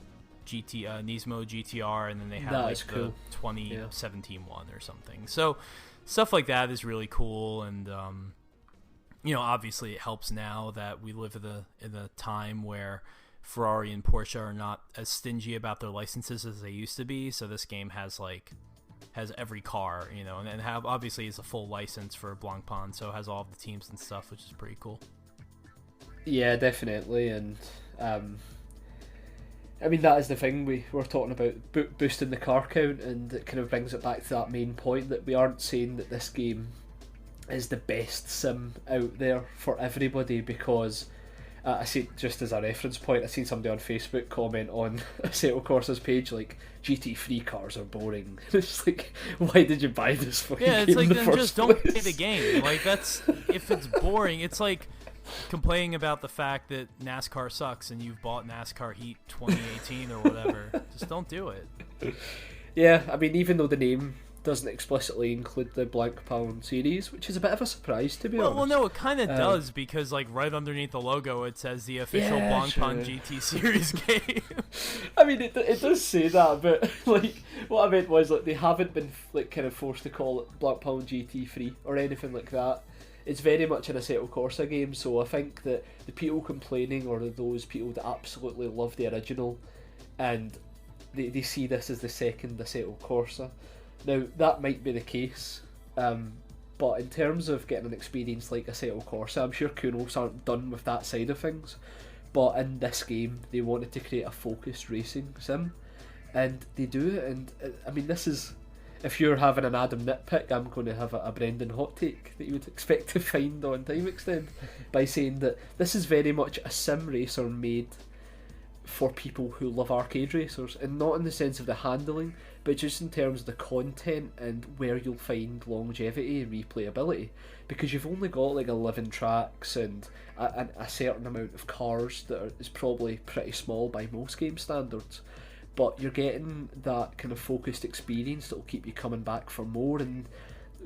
Nismo GTR, and then they have like the 2017 one or something. So stuff like that is really cool, and obviously it helps now that we live in a time where Ferrari and Porsche are not as stingy about their licenses as they used to be. So this game has every car, and obviously it's a full license for Blancpain, so it has all of the teams and stuff, which is pretty cool. Yeah, definitely, and I mean, that is the thing, we were talking about boosting the car count, and it kind of brings it back to that main point that we aren't saying that this game is the best sim out there for everybody, because I see, just as a reference point, I seen somebody on Facebook comment on Assetto Corsa's page like, GT3 cars are boring. It's like, why did you buy this fucking game it's like, in the then first just place? don't play the game. Like, that's, if it's boring, it's like complaining about the fact that NASCAR sucks and you've bought NASCAR Heat 2018 or whatever. Just don't do it. Yeah, I mean, even though the name doesn't explicitly include the Blancpain series, which is a bit of a surprise, to be honest. Well, no, it kind of does, because like right underneath the logo it says the official Blancpain GT series game. I mean, it does say that, but like what I meant was, like, they haven't been like kind of forced to call it Blancpain GT3 or anything like that. It's very much an Assetto Corsa game, so I think that the people complaining are those people that absolutely love the original, and they see this as the second Assetto Corsa. Now, that might be the case, but in terms of getting an experience like Assetto Corsa, I'm sure Kunos aren't done with that side of things, but in this game, they wanted to create a focused racing sim, and they do it, and I mean, this is, if you're having an Adam nitpick, I'm going to have a Brendan hot take that you would expect to find on Time Extend, by saying that this is very much a sim racer made for people who love arcade racers, and not in the sense of the handling, but just in terms of the content and where you'll find longevity and replayability, because you've only got like 11 tracks and a certain amount of cars that is probably pretty small by most game standards, but you're getting that kind of focused experience that will keep you coming back for more, and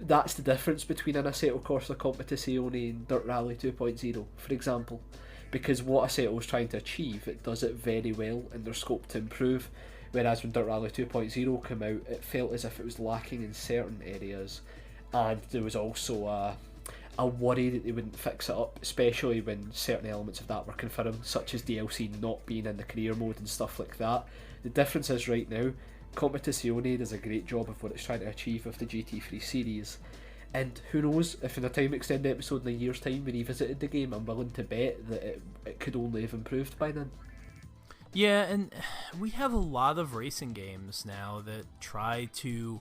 that's the difference between an Assetto Corsa Competitzione and Dirt Rally 2.0, for example. Because what Assetto was trying to achieve, it does it very well, and there's scope to improve. Whereas when Dirt Rally 2.0 came out, it felt as if it was lacking in certain areas, and there was also a worry that they wouldn't fix it up, especially when certain elements of that were confirmed, such as DLC not being in the career mode and stuff like that. The difference is, right now, Competitzione does a great job of what it's trying to achieve with the GT3 series. And who knows, if in a Time Extend episode in a year's time we revisited the game, I'm willing to bet that it could only have improved by then. Yeah, and we have a lot of racing games now that try to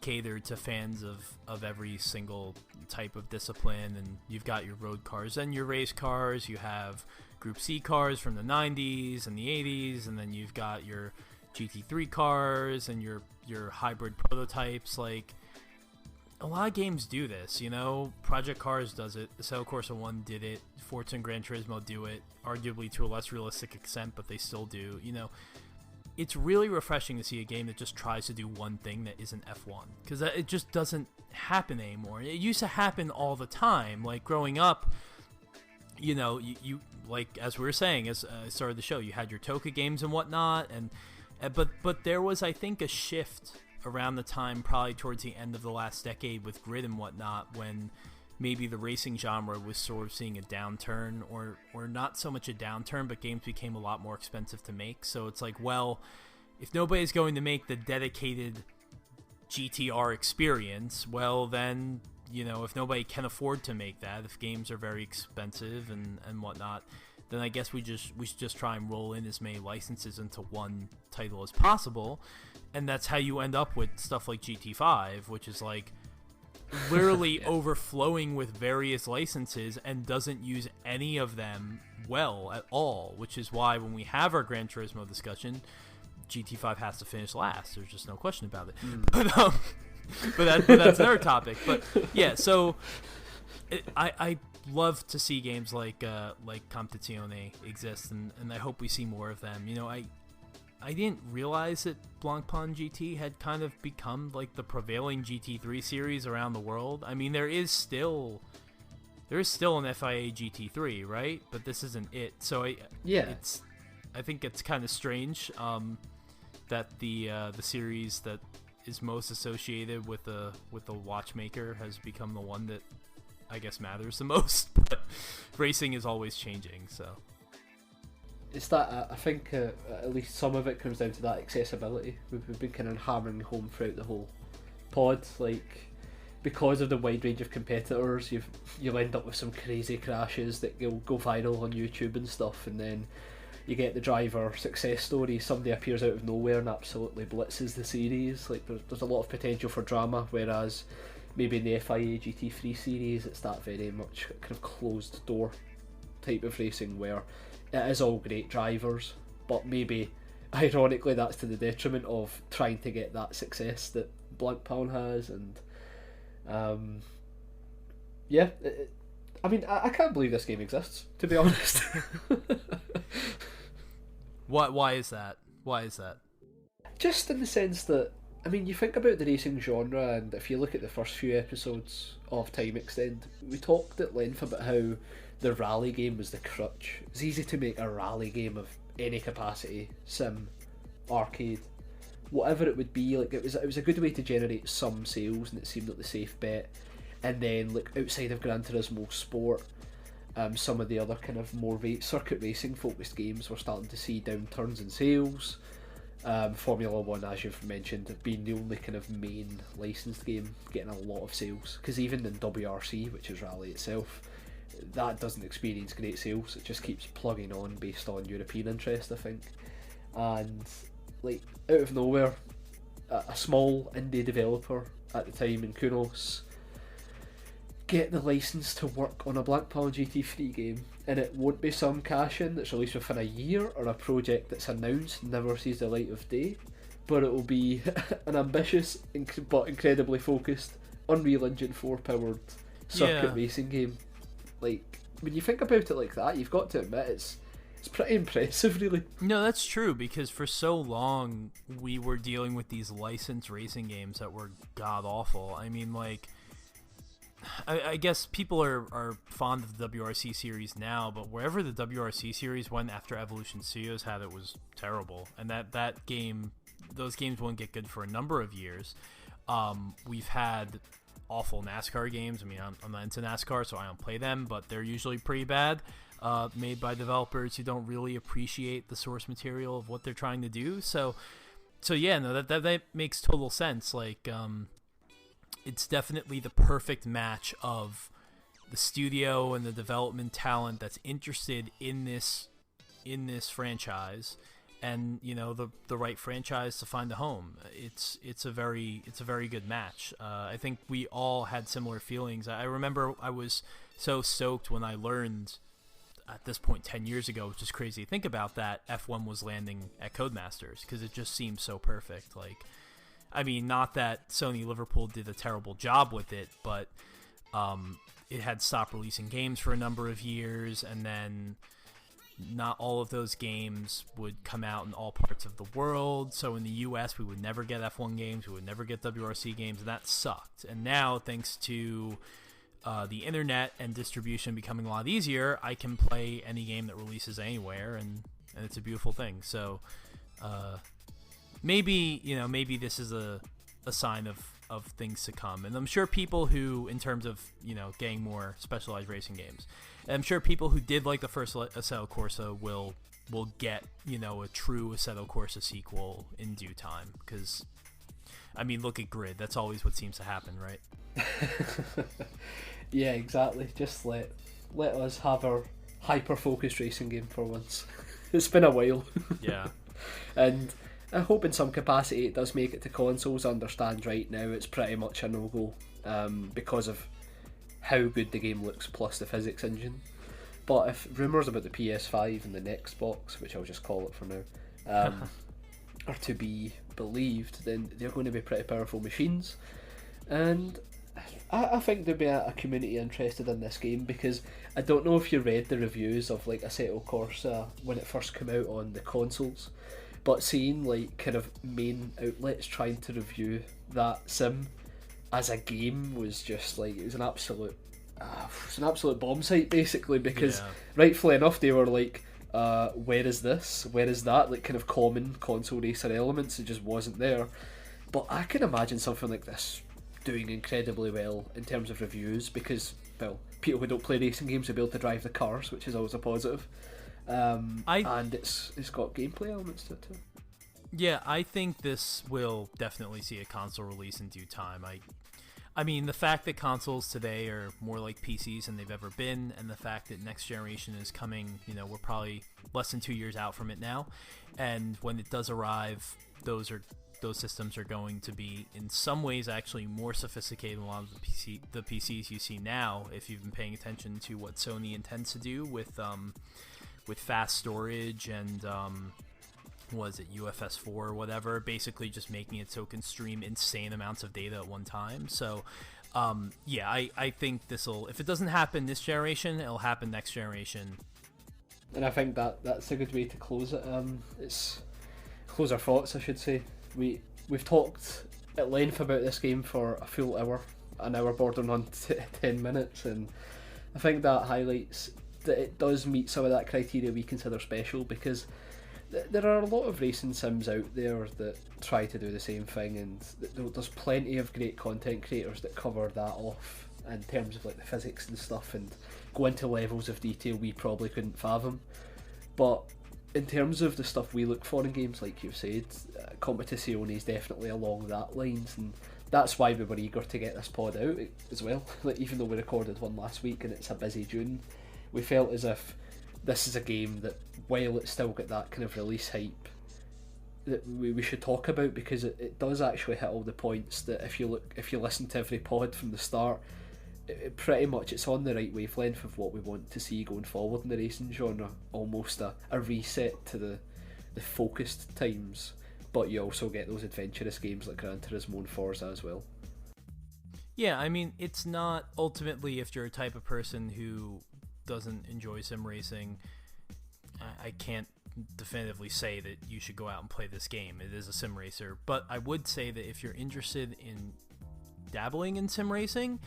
cater to fans of every single type of discipline, and you've got your road cars and your race cars, you have Group C cars from the 90s and the 80s, and then you've got your GT3 cars and your hybrid prototypes. Like, a lot of games do this, Project Cars does it, Assetto Corsa 1 did it, Forza and Gran Turismo do it, arguably to a less realistic extent, but they still do, It's really refreshing to see a game that just tries to do one thing that isn't F1, because it just doesn't happen anymore. It used to happen all the time, like growing up, you like, as we were saying, as I started the show, you had your Toka games and whatnot, and but there was, I think, a shift around the time, probably towards the end of the last decade with Grid and whatnot, when maybe the racing genre was sort of seeing a downturn, or not so much a downturn, but games became a lot more expensive to make. So it's like, well, if nobody's going to make the dedicated GTR experience, well then, if nobody can afford to make that, if games are very expensive and whatnot, then I guess we should just try and roll in as many licenses into one title as possible. and that's how you end up with stuff like GT5, which is like literally overflowing with various licenses and doesn't use any of them well at all, which is why when we have our Gran Turismo discussion, GT5 has to finish last. There's just no question about it. But that's another topic. But yeah, so I love to see games like Competitzione exist, and I hope we see more of them. You know, I didn't realize that Blancpain GT had kind of become like the prevailing GT3 series around the world. I mean, there is still an FIA GT3, right? But this isn't it. So I think it's kind of strange that the series that is most associated with the watchmaker has become the one that I guess matters the most. But racing is always changing, so. It's that, I think at least some of it comes down to that accessibility. We've been kind of hammering home throughout the whole pod, like, because of the wide range of competitors, you'll end up with some crazy crashes that will go viral on YouTube and stuff, and then you get the driver success story, somebody appears out of nowhere and absolutely blitzes the series. Like, there's a lot of potential for drama, whereas maybe in the FIA GT3 series it's that very much kind of closed door type of racing where it is all great drivers, but maybe ironically that's to the detriment of trying to get that success that Blancpain has. And I mean, I can't believe this game exists, to be honest. Why is that? Just in the sense that, I mean, you think about the racing genre, and if you look at the first few episodes of Time Extend, we talked at length about how the rally game was the crutch. It was easy to make a rally game of any capacity, sim, arcade, whatever it would be. Like, it was a good way to generate some sales, and it seemed like the safe bet. And then, like, outside of Gran Turismo Sport, some of the other kind of more circuit racing focused games were starting to see downturns in sales. Formula 1, as you've mentioned, being the only kind of main licensed game getting a lot of sales, because even in WRC, which is rally itself, that doesn't experience great sales. It just keeps plugging on based on European interest, I think. And like, out of nowhere, a small indie developer at the time in Kunos get the license to work on a Blancpain GT3 game, and it won't be some cash-in that's released within a year or a project that's announced never sees the light of day, but it will be an ambitious but incredibly focused Unreal Engine 4 powered circuit racing game. Like, when you think about it like that, you've got to admit it's pretty impressive, really. No, that's true, because for so long we were dealing with these licensed racing games that were god awful. I mean, like, I guess people are fond of the WRC series now, but wherever the WRC series went after Evolution Studios had it was terrible, and that game, those games won't get good for a number of years. We've had awful NASCAR games. I mean, I'm not into NASCAR, so I don't play them, but they're usually pretty bad, made by developers who don't really appreciate the source material of what they're trying to do. So yeah, no, that makes total sense. Like, it's definitely the perfect match of the studio and the development talent that's interested in this franchise, and, you know, the right franchise to find a home. It's a very good match. I think we all had similar feelings. I remember I was so stoked when I learned at this point 10 years ago, which is crazy to think about, that F1 was landing at Codemasters, because it just seemed so perfect. Like, I mean, not that Sony Liverpool did a terrible job with it, but it had stopped releasing games for a number of years, and then not all of those games would come out in all parts of the world. So in the US, we would never get F1 games, we would never get WRC games, and that sucked. And now, thanks to the internet and distribution becoming a lot easier, I can play any game that releases anywhere, and it's a beautiful thing. So maybe this is a sign of things to come. And I'm sure people who, in terms of, you know, getting more specialized racing games, I'm sure people who did like the first Assetto Corsa will get, you know, a true Assetto Corsa sequel in due time. Because, I mean, look at Grid. That's always what seems to happen, right? Yeah, exactly. Just let us have our hyper-focused racing game for once. It's been a while. Yeah. And I hope in some capacity it does make it to consoles. I understand right now it's pretty much a no-go because of how good the game looks plus the physics engine. But if rumours about the PS5 and the next box, which I'll just call it for now, are to be believed, then they're going to be pretty powerful machines. And I think there'd be a community interested in this game, because I don't know if you read the reviews of like Assetto Corsa when it first came out on the consoles, but seeing like kind of main outlets trying to review that sim as a game was just like, it was an absolute bomb site basically, because rightfully enough they were like, where is this? Where is that? Like kind of common console racer elements, it just wasn't there. But I can imagine something like this doing incredibly well in terms of reviews, because, well, people who don't play racing games will be able to drive the cars, which is always a positive. And it's got gameplay elements to it too. Yeah, I think this will definitely see a console release in due time. I mean, the fact that consoles today are more like PCs than they've ever been, and the fact that next generation is coming, we're probably less than 2 years out from it now, and when it does arrive, those systems are going to be in some ways actually more sophisticated than a lot of the PCs you see now, if you've been paying attention to what Sony intends to do with fast storage and was it UFS 4 or whatever, basically just making it so it can stream insane amounts of data at one time. So I think this'll, if it doesn't happen this generation, it'll happen next generation. And I think that's a good way to close it. It's close our thoughts, I should say. We've talked at length about this game for a full hour, an hour bordering on 10 minutes, and I think that highlights that it does meet some of that criteria we consider special, because there are a lot of racing sims out there that try to do the same thing, and there's plenty of great content creators that cover that off in terms of like the physics and stuff and go into levels of detail we probably couldn't fathom. But in terms of the stuff we look for in games, like you've said, Competitzione is definitely along that lines, and that's why we were eager to get this pod out as well. Like, even though we recorded one last week and it's a busy June, we felt as if this is a game that, while it's still got that kind of release hype, that we should talk about, because it does actually hit all the points that if you listen to every pod from the start, it pretty much it's on the right wavelength of what we want to see going forward in the racing genre. Almost a reset to the focused times, but you also get those adventurous games like Gran Turismo and Forza as well. Yeah, I mean, it's not ultimately, if you're a type of person who doesn't enjoy sim racing, I can't definitively say that you should go out and play this game. It is a sim racer, but I would say that if you're interested in dabbling in sim racing,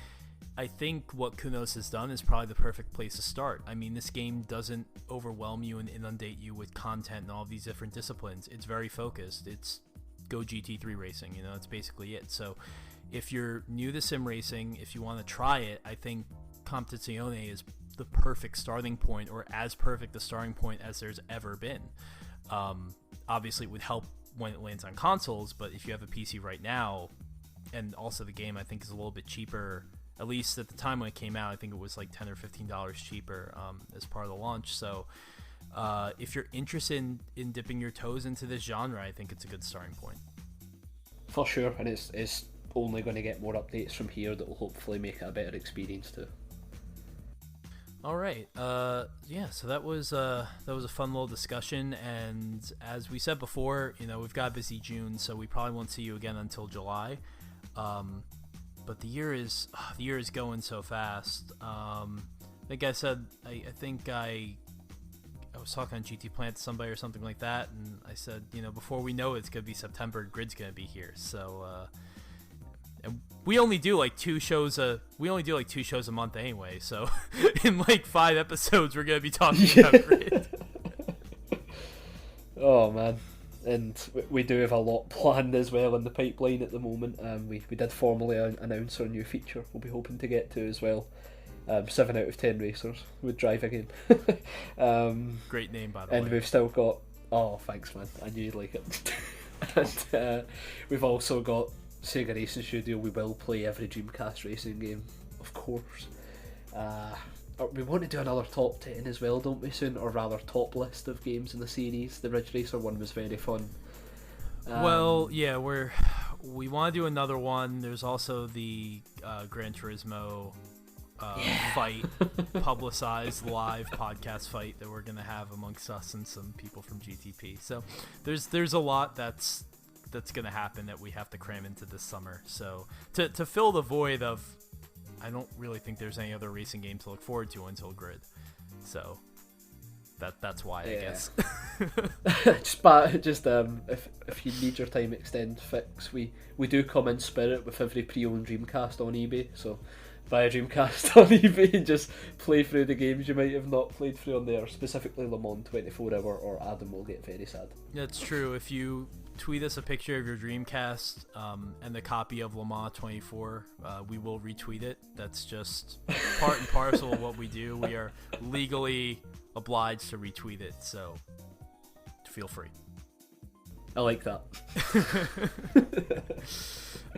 I think what Kunos has done is probably the perfect place to start. I mean, this game doesn't overwhelm you and inundate you with content and all of these different disciplines. It's very focused. It's go GT3 racing, that's basically it. So if you're new to sim racing, if you want to try it, I think Competitzione is the perfect starting point, or as perfect a starting point as there's ever been. Obviously it would help when it lands on consoles, but if you have a PC right now, and also the game I think is a little bit cheaper, at least at the time when it came out, I think it was like $10 or $15 cheaper as part of the launch. So if you're interested in dipping your toes into this genre, I think it's a good starting point. For sure, and it's only going to get more updates from here that will hopefully make it a better experience too. All right, so that was a fun little discussion, and as we said before, we've got a busy June, so we probably won't see you again until July. But the year is going so fast. Like I said, I think I was talking on GT Plant to somebody or something like that, and I said, before we know it, it's gonna be September. Grid's gonna be here. So, and we only do like two shows a month anyway. So, in like 5 episodes, we're gonna be talking about Grid. Oh man. And we do have a lot planned as well in the pipeline at the moment. We did formally announce our new feature we'll be hoping to get to as well. 7 out of 10 racers would drive again. Great name, by the way. And we've still got... Oh, thanks, man. I knew you'd like it. And we've also got Sega Racing Studio. We will play every Dreamcast racing game, of course. We want to do another top 10 as well, don't we, soon? Or rather, top list of games in the series. The Ridge Racer one was very fun. Well, yeah, we want to do another one. There's also the Gran Turismo fight, publicized live podcast fight that we're gonna have amongst us and some people from GTP. So there's a lot that's gonna happen that we have to cram into this summer. So to fill the void of, I don't really think there's any other racing game to look forward to until Grid. So that's why, I guess. If you need your time extend fix, we do come in spirit with every pre-owned Dreamcast on eBay. So buy a Dreamcast on eBay and just play through the games you might have not played through on there, specifically Le Mans 24 Hour, or Adam will get very sad. That's true. If you tweet us a picture of your Dreamcast and the copy of Le Mans 24, we will retweet it. That's just part and parcel of what we do. We are legally obliged to retweet it, so feel free. I like that.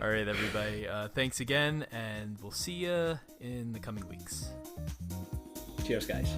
All right, everybody. Thanks again, and we'll see you in the coming weeks. Cheers, guys.